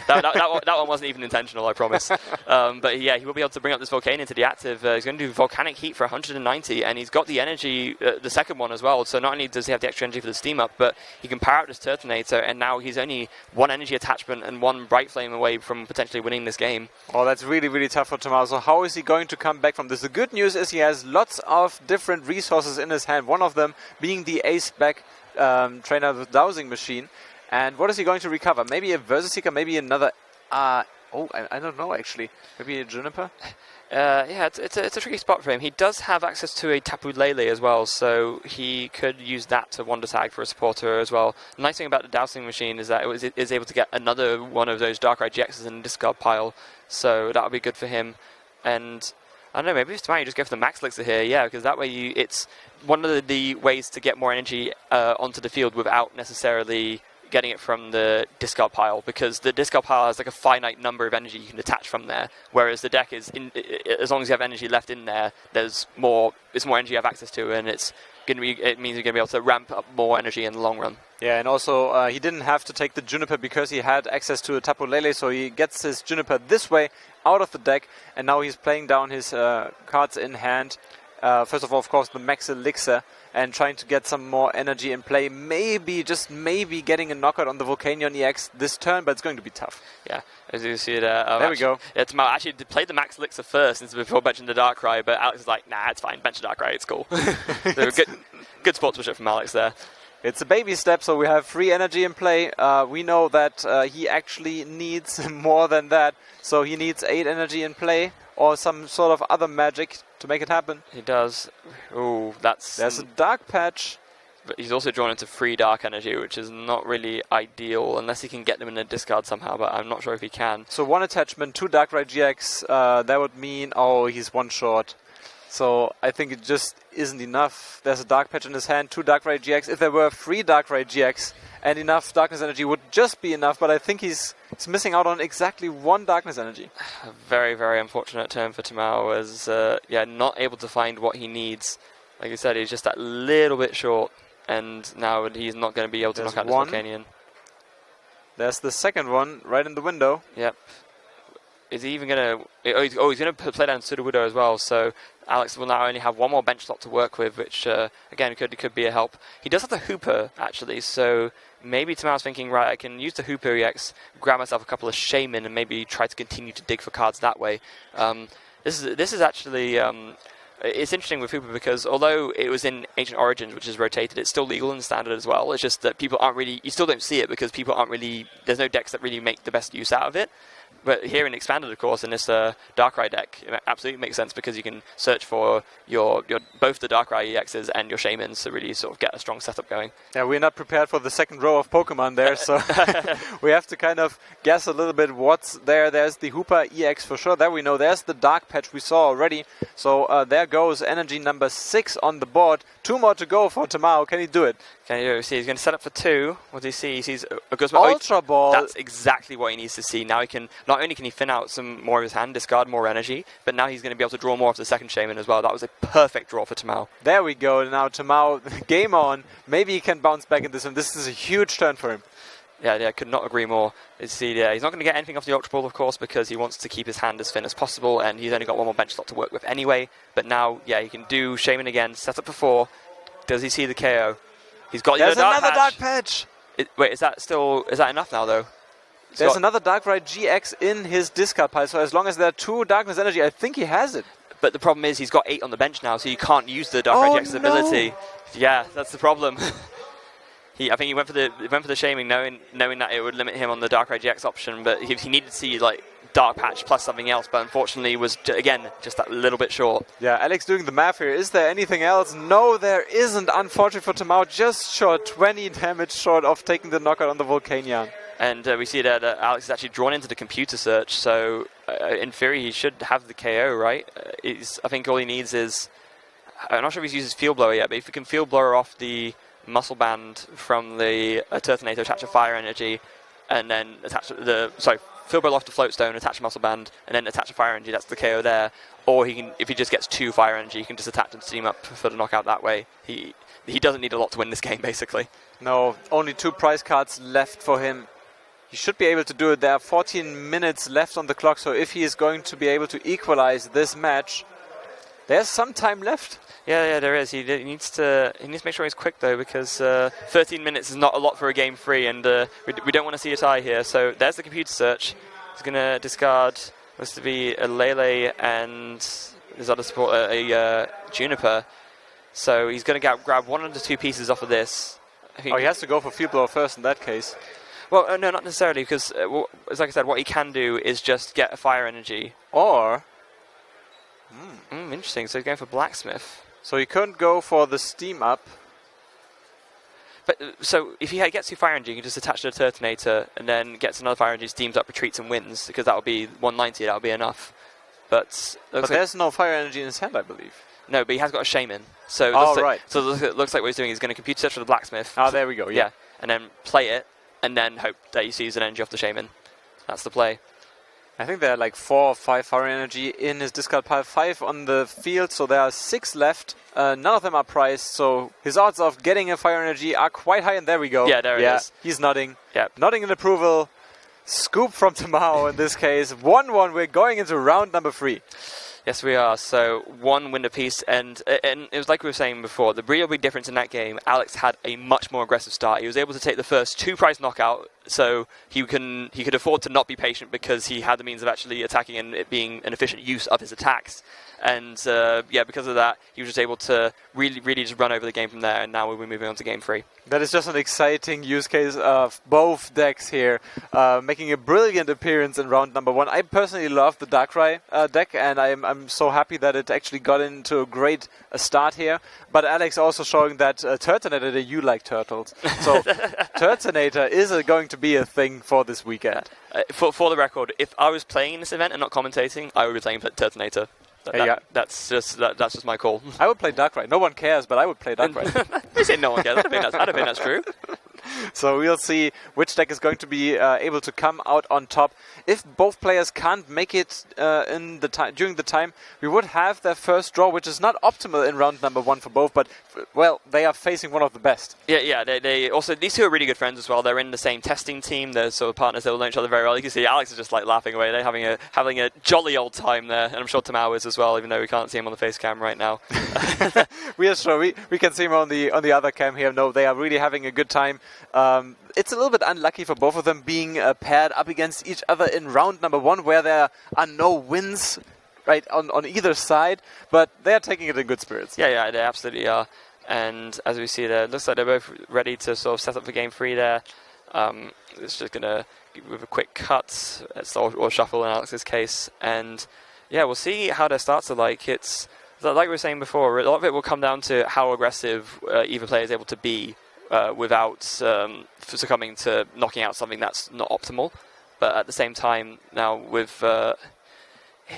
that one wasn't even intentional, I promise. But yeah, he will be able to bring up this Volcanion into the active. He's going to do Volcanic Heat for 190, and he's got the energy, the second one as well. So not only does he have the extra energy for the Steam Up, but he can power out this Turtonator, and now he's only one energy attachment and one Bright Flame away from potentially winning this game. Oh, that's really, really tough for Tamao. So how is he going to come back from this? The good news is he has lots of different resources in his hand, one of them being the Ace-back trainer with Dowsing Machine. And what is he going to recover? Maybe a Versus Seeker, maybe another... I don't know, actually. Maybe a Juniper? Yeah, it's a tricky spot for him. He does have access to a Tapu Lele as well, so he could use that to Wonder Tag for a supporter as well. The nice thing about the Dowsing Machine is that it is able to get another one of those Darkrai GXs in the discard pile, so that would be good for him. And... I don't know, maybe it's tomorrow you just go for the Max Elixir here, yeah, because that way it's one of the ways to get more energy onto the field without necessarily getting it from the discard pile, because the discard pile has like a finite number of energy you can attach from there, whereas the deck is, as long as you have energy left in there, it's more energy you have access to, and it means you're going to be able to ramp up more energy in the long run. Yeah, and also he didn't have to take the Juniper because he had access to a Tapu Lele, so he gets his Juniper this way out of the deck, and now he's playing down his cards in hand. First of all, of course, the Max Elixir, and trying to get some more energy in play. Maybe, just maybe, getting a knockout on the Volcanion EX this turn, but it's going to be tough. Yeah, as you see there. There we go. Yeah, Tamao actually played the Max Elixir first before benching the Darkrai, but Alex is like, nah, it's fine, bench the Darkrai, it's cool. So good sportsmanship from Alex there. It's a baby step, so we have free energy in play. We know that he actually needs more than that, so he needs 8 energy in play, or some sort of other magic to make it happen. He does. Ooh, There's a Dark Patch. But he's also drawn into free Dark Energy, which is not really ideal, unless he can get them in a discard somehow, but I'm not sure if he can. So 1 attachment, 2 Darkrai GX, that would mean, he's 1 short. So I think it just isn't enough. There's a Dark Patch in his hand, 2 Darkrai GX. If there were 3 Darkrai GX and enough Darkness Energy would just be enough, but I think he's missing out on exactly 1 Darkness Energy. A very, very unfortunate turn for Tamao, as not able to find what he needs. Like you said, he's just that little bit short, and now he's not going to be able to knock out this Volcanion. There's the second one right in the window. Yep. Is he even going to... he's going to play down Sudowoodo as well, so Alex will now only have 1 more bench slot to work with, which, again, could be a help. He does have the Hooper, actually, so maybe Tamao's thinking, right, I can use the Hooper EX, grab myself a couple of Shaman, and maybe try to continue to dig for cards that way. This is actually... it's interesting with Hooper because although it was in Ancient Origins, which is rotated, it's still legal in Standard as well. It's just that people aren't really... You still don't see it because people aren't really... There's no decks that really make the best use out of it. But here in Expanded, of course, in this Darkrai deck, it absolutely makes sense because you can search for your both the Darkrai EXs and your Shamans to really sort of get a strong setup going. Yeah, we're not prepared for the second row of Pokemon there, so we have to kind of guess a little bit what's there. There's the Hooper EX for sure. There we know. There's the Dark Patch we saw already. So there goes energy number 6 on the board. 2 more to go for Tamao. Can he do it? Okay, you see, he's going to set up for 2. What do you see? He sees a good Ultra Ball. That's exactly what he needs to see. Now he can, not only can he thin out some more of his hand, discard more energy, but now he's going to be able to draw more of the second Shaman as well. That was a perfect draw for Tamao. There we go. Now Tamao, game on. Maybe he can bounce back in this one. This is a huge turn for him. Yeah, could not agree more. See, he's not going to get anything off the Ultra Ball, of course, because he wants to keep his hand as thin as possible, and he's only got 1 more bench slot to work with anyway. But now, yeah, he can do Shaman again, set up for 4. Does he see the KO? He's got There's dark another patch. Dark Patch. Wait, is that enough now, though? There's another Darkrai GX in his discard pile, so as long as there are 2 Darkness Energy, I think he has it. But the problem is he's got 8 on the bench now, so you can't use the Darkrai GX's ability. Yeah, that's the problem. I think he went for the Shaming, knowing that it would limit him on the Darkrai GX option, but he needed to see like Dark Patch plus something else, but unfortunately was again just that little bit short. Yeah, Alex doing the math here. Is there anything else? No, there isn't. Unfortunately for Tamao, just short, 20 damage short of taking the knockout on the Volcanion. And we see that Alex is actually drawn into the computer search, so in theory he should have the KO, right? I think all he needs is, I'm not sure if he's used his Field Blower yet, but if he can Field Blower off the Muscle Band from the Turtonator, attach a Fire Energy, and then attach Field Blower off the Float Stone, attach a Muscle Band, and then attach a Fire Energy, that's the KO there. Or he can, if he just gets 2 Fire Energy, he can just attach and steam up for the knockout that way. He doesn't need a lot to win this game, basically. No, only 2 prize cards left for him. He should be able to do it. There are 14 minutes left on the clock, so if he is going to be able to equalize this match, there's some time left. Yeah, there is. He needs to make sure he's quick though, because 13 minutes is not a lot for a game 3, and we don't want to see a tie here. So there's the computer search. He's going to discard. Looks to be a Lele and his other support, a Juniper. So he's going to grab 1 of the 2 pieces off of this. He has to go for Field Blower first in that case. Well, no, not necessarily, because like I said, what he can do is just get a Fire Energy. Or interesting. So he's going for Blacksmith. So he couldn't go for the Steam Up. But so if he gets 2 Fire Energy, you can just attach to the Turtonator and then gets another Fire Energy, steams up, retreats and wins, because that will be 190, that will be enough. But there's no Fire Energy in his hand, I believe. No, but he has got a Shaman. So right. So it looks like what he's doing is going to computer search for the Blacksmith. Oh, there we go, yeah. And then play it, and then hope that he sees an energy off the Shaman. That's the play. I think there are like 4 or 5 Fire Energy in his discard pile, 5 on the field, so there are 6 left. None of them are priced, so his odds of getting a Fire Energy are quite high, and there we go. Yeah, there it is. He's nodding. Yep. Nodding in approval. Scoop from Tamao in this case. 1-1, we're going into round number 3. Yes, we are. So 1 win apiece, and it was like we were saying before, the real big difference in that game, Alex had a much more aggressive start. He was able to take the first 2 prize knockout, so he could afford to not be patient because he had the means of actually attacking and it being an efficient use of his attacks. And because of that, he was just able to really just run over the game from there, and now we'll be moving on to game 3. That is just an exciting use case of both decks here, making a brilliant appearance in round number 1. I personally love the Darkrai deck, and I'm so happy that it actually got into a great start here. But Alex also showing that Turtonator, you like turtles. So Turtonator is going to be a thing for this weekend. For the record, if I was playing in this event and not commentating, I would be playing Turtonator. That's just my call. I would play Darkrai. No one cares, but I would play Darkrai. You say no one cares. I don't think that's true. So we'll see which deck is going to be able to come out on top. If both players can't make it during the time, we would have their first draw, which is not optimal in round number 1 for both, but well, they are facing one of the best. Yeah. They also, these 2 are really good friends as well. They're in the same testing team. They're sort of partners. They will know each other very well. You can see Alex is just like laughing away. They're having a jolly old time there, and I'm sure Tamao is as well, even though we can't see him on the face cam right now. We are sure we can see him on the other cam here. No, they are really having a good time. It's a little bit unlucky for both of them being paired up against each other in round number 1, where there are no wins right on either side, but they are taking it in good spirits. Yeah, they absolutely are. And as we see there, it looks like they're both ready to sort of set up for game 3 there. It's just going to with a quick cut or shuffle in Alex's case, and yeah, we'll see how their starts are like. It's like we were saying before, a lot of it will come down to how aggressive either player is able to be without succumbing to knocking out something that's not optimal. But at the same time, now with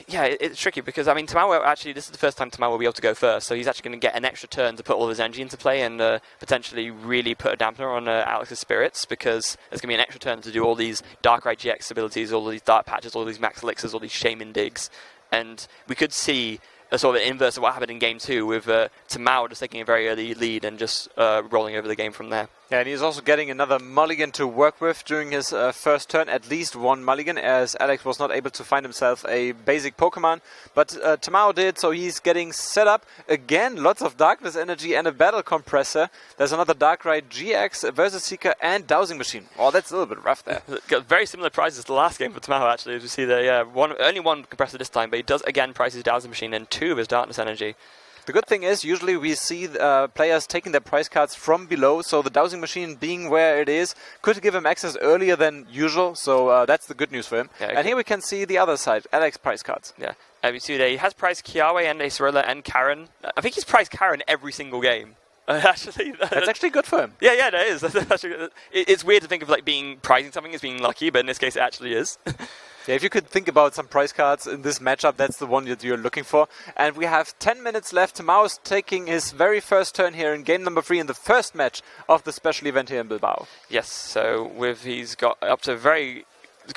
Yeah, it's tricky because, I mean, Tamao actually, this is the first time Tamao will be able to go first, so he's actually going to get an extra turn to put all his energy into play and potentially really put a dampener on Alex's spirits, because there's going to be an extra turn to do all these Darkrai GX abilities, all these Dark Patches, all these Max Elixirs, all these Shaman Digs, and we could see a sort of inverse of what happened in Game 2 with Tamao just taking a very early lead and just rolling over the game from there. Yeah, and he's also getting another mulligan to work with during his first turn, at least one mulligan, as Alex was not able to find himself a basic Pokemon. But Tamao did, so he's getting set up. Again, lots of Darkness Energy and a Battle Compressor. There's another Darkrai GX, Versus Seeker, and Dowsing Machine. Oh, that's a little bit rough there. Got very similar prices to the last game for Tamao, actually, as we see there. Yeah, only one Compressor this time, but he does again price his Dowsing Machine and 2 of his Darkness Energy. The good thing is, usually we see players taking their price cards from below, so the Dowsing Machine being where it is could give him access earlier than usual, so that's the good news for him. Yeah, and here we can see the other side, Alex price cards. Yeah, we see there he has priced Kiawe and Acerola and Karen. I think he's priced Karen every single game. Actually, that's actually good for him. Yeah, that is. It's weird to think of like pricing something as being lucky, but in this case it actually is. Yeah, if you could think about some price cards in this matchup, that's the one that you're looking for. And we have 10 minutes left. Tamao is taking his very first turn here in game number 3 in the first match of the special event here in Bilbao. Yes, so he's got up to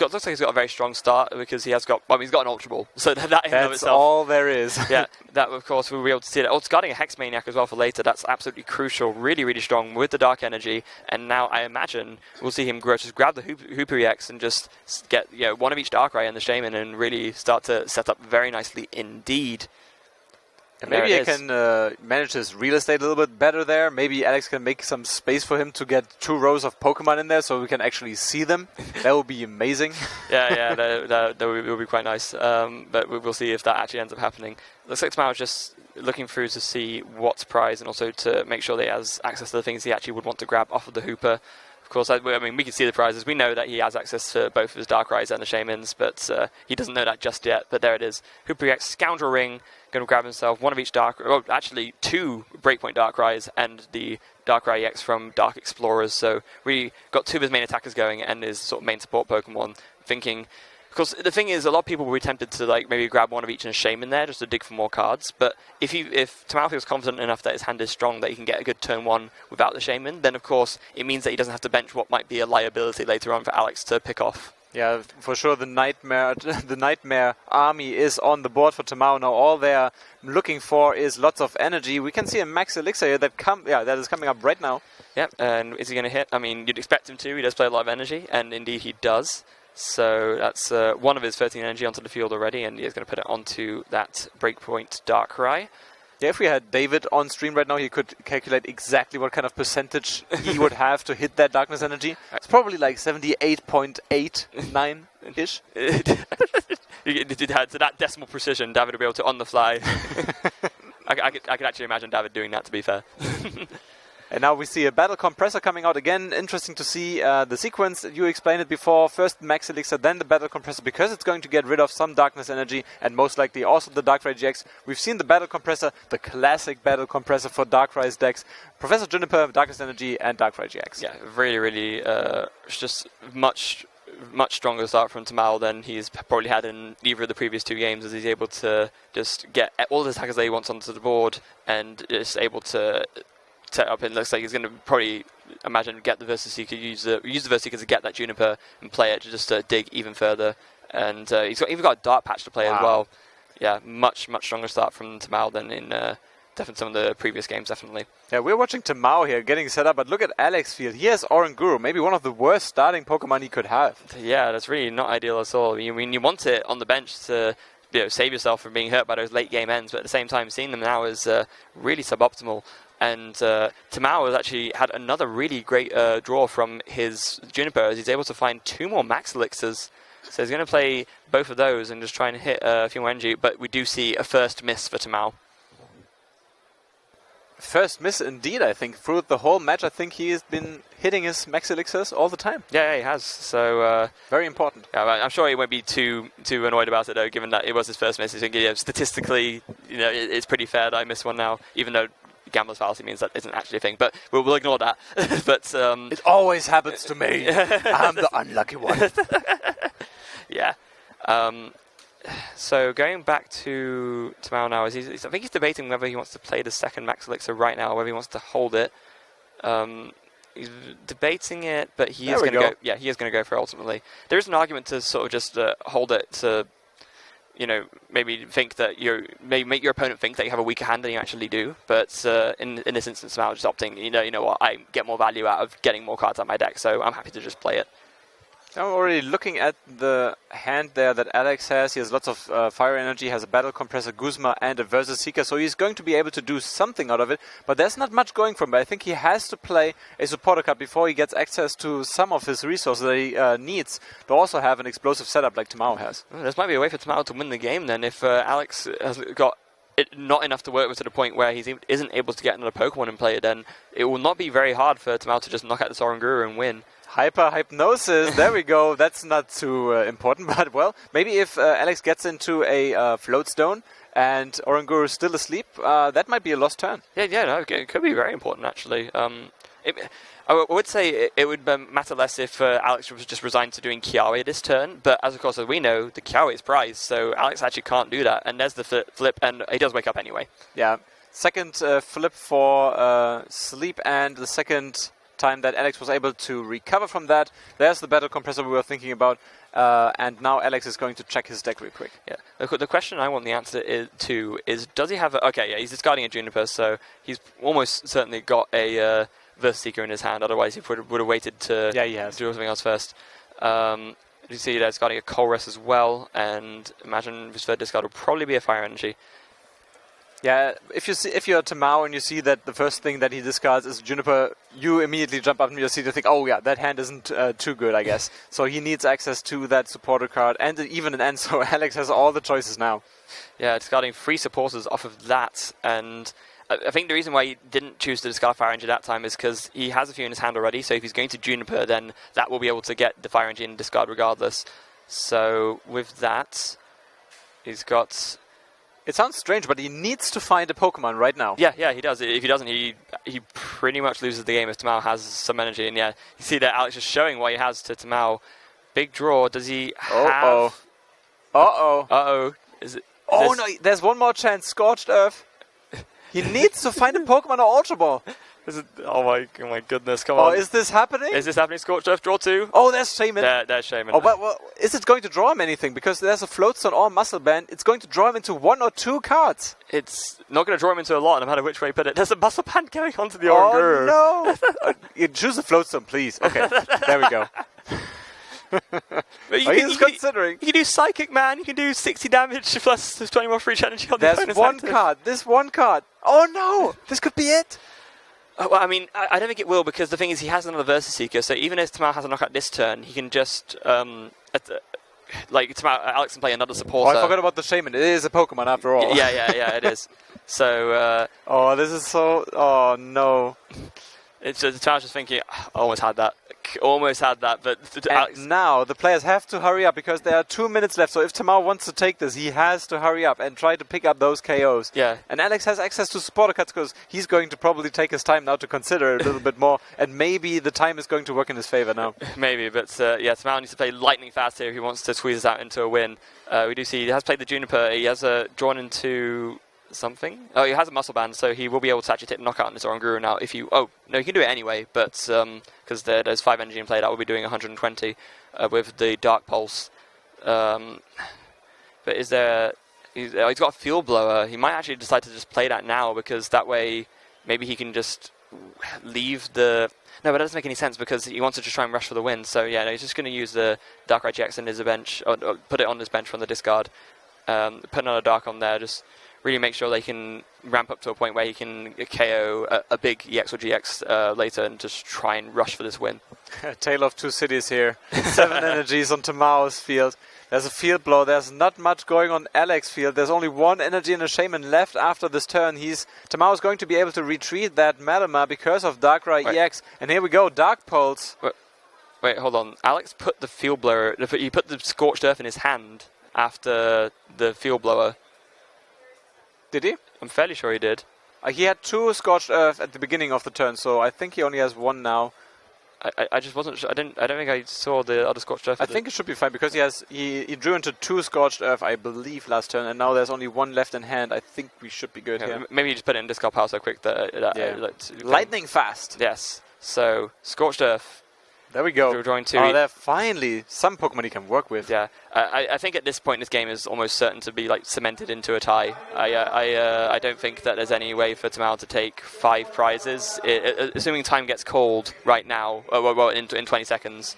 looks like he's got a very strong start because he's got an Ultra Ball. So that in that's of itself, all there is. Yeah, that of course we'll be able to see that. Oh, it's guarding a Hex Maniac as well for later. That's absolutely crucial. Really, really strong with the Dark Energy. And now I imagine we'll see him just grab the Hooper EX and just get one of each Darkrai and the Shaman and really start to set up very nicely indeed. And maybe I can manage his real estate a little bit better there. Maybe Alex can make some space for him to get 2 rows of Pokemon in there so we can actually see them. That would be amazing. Yeah, that would be quite nice. But we'll see if that actually ends up happening. Looks like Tamao is just looking through to see what's prized and also to make sure that he has access to the things he actually would want to grab off of the Hooper. Of course, I mean, we can see the prizes. We know that he has access to both of his Darkrai's and the Shamans, but he doesn't know that just yet. But there it is. Hooper EX, Scoundrel Ring, going to grab himself one of each actually 2 Breakpoint Darkrai's and the Darkrai EX from Dark Explorers. So we got 2 of his main attackers going and his sort of main support Pokemon thinking. Because the thing is, a lot of people will be tempted to maybe grab one of each and a Shaman there just to dig for more cards. But if Tamao feels confident enough that his hand is strong that he can get a good turn 1 without the Shaman, then of course it means that he doesn't have to bench what might be a liability later on for Alex to pick off. Yeah, for sure the Nightmare army is on the board for Tamao now. All they're looking for is lots of energy. We can see a Max Elixir here that is coming up right now. Yeah, and is he going to hit? I mean, you'd expect him to. He does play a lot of energy, and indeed he does. So that's one of his 13 energy onto the field already, and he's going to put it onto that Breakpoint Darkrai. Yeah, if we had David on stream right now, he could calculate exactly what kind of percentage he would have to hit that Darkness Energy. It's probably like 78.89-ish. To that decimal precision, David would be able to on the fly. I could actually imagine David doing that, to be fair. And now we see a Battle Compressor coming out again. Interesting to see the sequence. You explained it before. First Max Elixir, then the Battle Compressor, because it's going to get rid of some Darkness Energy and most likely also the Darkrai GX. We've seen the Battle Compressor, the classic Battle Compressor for Darkrai's decks. Professor Juniper, Darkness Energy, and Darkrai GX. Yeah, really, really just much stronger start from Tamao than he's probably had in either of the previous 2 games, as he's able to just get all the attackers that he wants onto the board and is able to set up. It looks like he's going to probably get the Versus Seeker, use the Versus Seeker to get that Juniper and play it to just dig even further. And he's even got a Dark Patch to play as well. Yeah, much stronger start from Tamao than in definitely some of the previous games, definitely. Yeah, we're watching Tamao here getting set up, but look at Alex field. He has Oranguru, maybe one of the worst starting Pokemon he could have. Yeah, that's really not ideal at all. I mean, you want it on the bench to save yourself from being hurt by those late game ends, but at the same time, seeing them now is really suboptimal. And Tamao has actually had another really great draw from his Juniper, as he's able to find 2 more Max Elixirs. So he's going to play both of those and just try and hit a few more energy, but we do see a first miss for Tamao. First miss indeed, I think. Throughout the whole match, I think he has been hitting his Max Elixirs all the time. Yeah, he has. So very important. Yeah, I'm sure he won't be too annoyed about it, though, given that it was his first miss. I think statistically, it's pretty fair that I missed one now, even though Gambler's Fallacy means that isn't actually a thing, but we'll ignore that. But it always happens to me. I'm the unlucky one. Yeah. So going back to Tamao now, I think he's debating whether he wants to play the second Max Elixir right now, or whether he wants to hold it. He's debating it, but he is going to go. Yeah, he is going to go for it ultimately. There is an argument to sort of just hold it to, maybe think that maybe make your opponent think that you have a weaker hand than you actually do. But in this instance, Tamao just opting. You know what? I get more value out of getting more cards out of my deck, so I'm happy to just play it. I'm already looking at the hand there that Alex has. He has lots of fire energy, has a Battle Compressor, Guzma, and a Versus Seeker, so he's going to be able to do something out of it, but there's not much going for him. But I think he has to play a supporter card before he gets access to some of his resources that he needs to also have an explosive setup like Tamao has. Well, this might be a way for Tamao to win the game then. If Alex has got not enough to work with to the point where he isn't able to get another Pokemon in play, then it will not be very hard for Tamao to just knock out the Oranguru and win. Hypnosis, there we go. That's not too important, but well, maybe if Alex gets into a Float Stone and Oranguru is still asleep, that might be a lost turn. Yeah, no, it could be very important actually. I would say it would matter less if Alex was just resigned to doing Kiawe this turn, but as of course as we know, the Kiawe is prized, so Alex actually can't do that, and there's the flip, and he does wake up anyway. Yeah, second flip for sleep, and the second time that Alex was able to recover from that. There's the Battle Compressor we were thinking about, and now Alex is going to check his deck real quick. Yeah, the question I want the answer is does he have he's discarding a Juniper, so he's almost certainly got a Versus Seeker in his hand, otherwise he would have waited to do something else first. You see there's discarding a Colress as well, and imagine his third discard will probably be a Fire Energy. Yeah, if you're Tamao and you see that the first thing that he discards is Juniper, you immediately jump up in your seat and think, oh yeah, that hand isn't too good, I guess. So he needs access to that supporter card and even an end, so Alex has all the choices now. Yeah, discarding 3 supporters off of that, and I think the reason why he didn't choose to discard Fire Engine that time is because he has a few in his hand already, so if he's going to Juniper, then that will be able to get the Fire Engine and discard regardless. So with that, he's got... It sounds strange, but he needs to find a Pokemon right now. Yeah, he does. If he doesn't, he pretty much loses the game if Tamao has some energy. And yeah, you see that Alex is showing what he has to Tamao. Big draw. Does he have... Uh-oh. No, there's one more chance. Scorched Earth. He needs to find a Pokemon or Ultra Ball. Oh my goodness, come on. Oh, is this happening? Is this happening? Scorched Earth, draw 2. Oh, there's Shaman. There's Shaman. Oh, well, is it going to draw him anything? Because there's a Floatstone or Muscle Band. It's going to draw him into 1 or 2 cards. It's not going to draw him into a lot, no matter which way you put it. There's a Muscle Band going onto the Oranguru. Oh, no. You choose a Floatstone, please. Okay, there we go. He's considering. You can do Psychic Man, you can do 60 damage plus 20 more free energy on the opponent's active. This one card. Oh no, this could be it. Well, I mean, I don't think it will, because the thing is he has another Versus Seeker, so even if Tamao has a knockout this turn, he can just, Alex can play another supporter. Oh, I forgot about the Shaman. It is a Pokemon after all. Yeah, it is. So... this is so... Oh, no. It's just, Tamao's just thinking, almost had that, but Alex... Now the players have to hurry up because there are 2 minutes left. So if Tamao wants to take this, he has to hurry up and try to pick up those KOs. Yeah. And Alex has access to supporter cards because he's going to probably take his time now to consider it a little bit more, and maybe the time is going to work in his favor now. Maybe, but Tamao needs to play lightning fast here if he wants to squeeze this out into a win. We do see he has played the Juniper. He has drawn into... something. Oh, he has a Muscle Band, so he will be able to actually take the knockout on this Oranguru now. If you... Oh, no, he can do it anyway, but because there's 5 energy in play, that will be doing 120 with the Dark Pulse. But is there... He's got a Fuel Blower. He might actually decide to just play that now, because that way maybe he can just leave the... No, but that doesn't make any sense, because he wants to just try and rush for the win. So yeah, no, he's just going to use the Darkrai GX in his bench, or put it on his bench from the discard. Put another Dark on there, just... really make sure they can ramp up to a point where he can KO a big EX or GX later and just try and rush for this win. Tale of 2 cities here. 7 energies on Tamao's field. There's a Field Blow. There's not much going on Alex's field. There's only 1 energy and a Shaman left after this turn. Tamao is going to be able to retreat that Malamar because of Darkrai EX. And here we go, Dark Pulse. Wait, hold on. Alex put the Field Blower... He put the Scorched Earth in his hand after the Field Blower. Did he? I'm fairly sure he did. He had 2 Scorched Earth at the beginning of the turn, so I think he only has 1 now. I just wasn't sure. I don't think I saw the other Scorched Earth. I think it should be fine because he drew into 2 Scorched Earth, I believe, last turn, and now there's only 1 left in hand. I think we should be good here. Maybe you just put it in discard pile so quick that lightning fast. Yes. So Scorched Earth. There we go. Drawing 2. There finally some Pokemon he can work with. Yeah, I think at this point this game is almost certain to be like cemented into a tie. I don't think that there's any way for Tamao to take 5 prizes, assuming time gets called right now. In 20 seconds.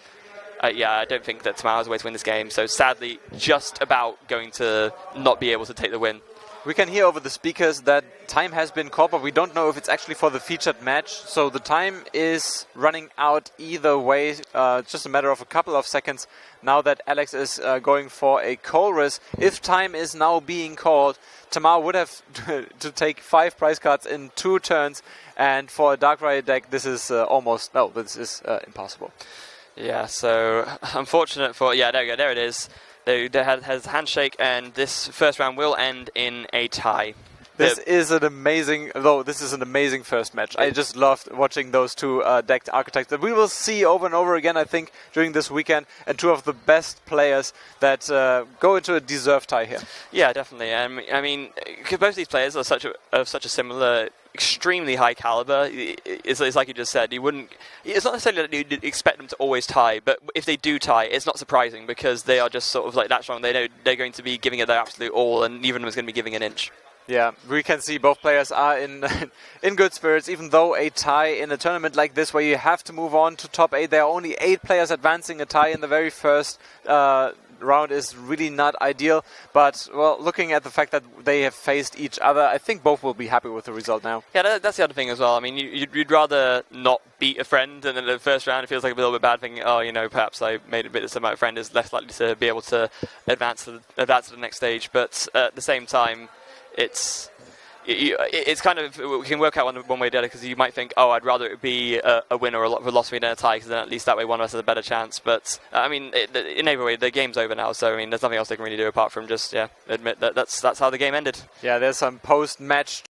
I don't think that Tamao has a way to win this game. So sadly, just about going to not be able to take the win. We can hear over the speakers that time has been called, but we don't know if it's actually for the featured match. So the time is running out either way. It's just a matter of a couple of seconds now that Alex is going for a Colress. If time is now being called, Tamao would have to take 5 prize cards in 2 turns. And for a Darkrai deck, this is impossible. Yeah, so unfortunate for... Yeah, there we go. There it is. They has a handshake, and this first round will end in a tie. This is an amazing first match. I just loved watching those 2 decked archetypes that we will see over and over again, I think, during this weekend, and 2 of the best players that go into a deserved tie here. Yeah, definitely. I mean, because both these players are such a similar, extremely high caliber. It's like you just said. It's not necessarily that you'd expect them to always tie, but if they do tie, it's not surprising because they are just sort of like that strong. They know they're going to be giving it their absolute all, and neither of them is going to be giving an inch. Yeah, we can see both players are in good spirits, even though a tie in a tournament like this where you have to move on to top 8, there are only 8 players advancing. A tie in the very first round is really not ideal. But, well, looking at the fact that they have faced each other, I think both will be happy with the result now. Yeah, that's the other thing as well. I mean, you'd rather not beat a friend, and in the first round it feels like a little bit bad, thinking, perhaps I made a bit so my friend is less likely to be able to advance to the next stage. But at the same time, it's kind of, we can work out one way or the other, because you might think, I'd rather it be a win or a loss for me than a tie, because then at least that way one of us has a better chance. But I mean, in every way, the game's over now, so I mean, there's nothing else they can really do apart from just admit that that's how the game ended. Yeah, there's some post-match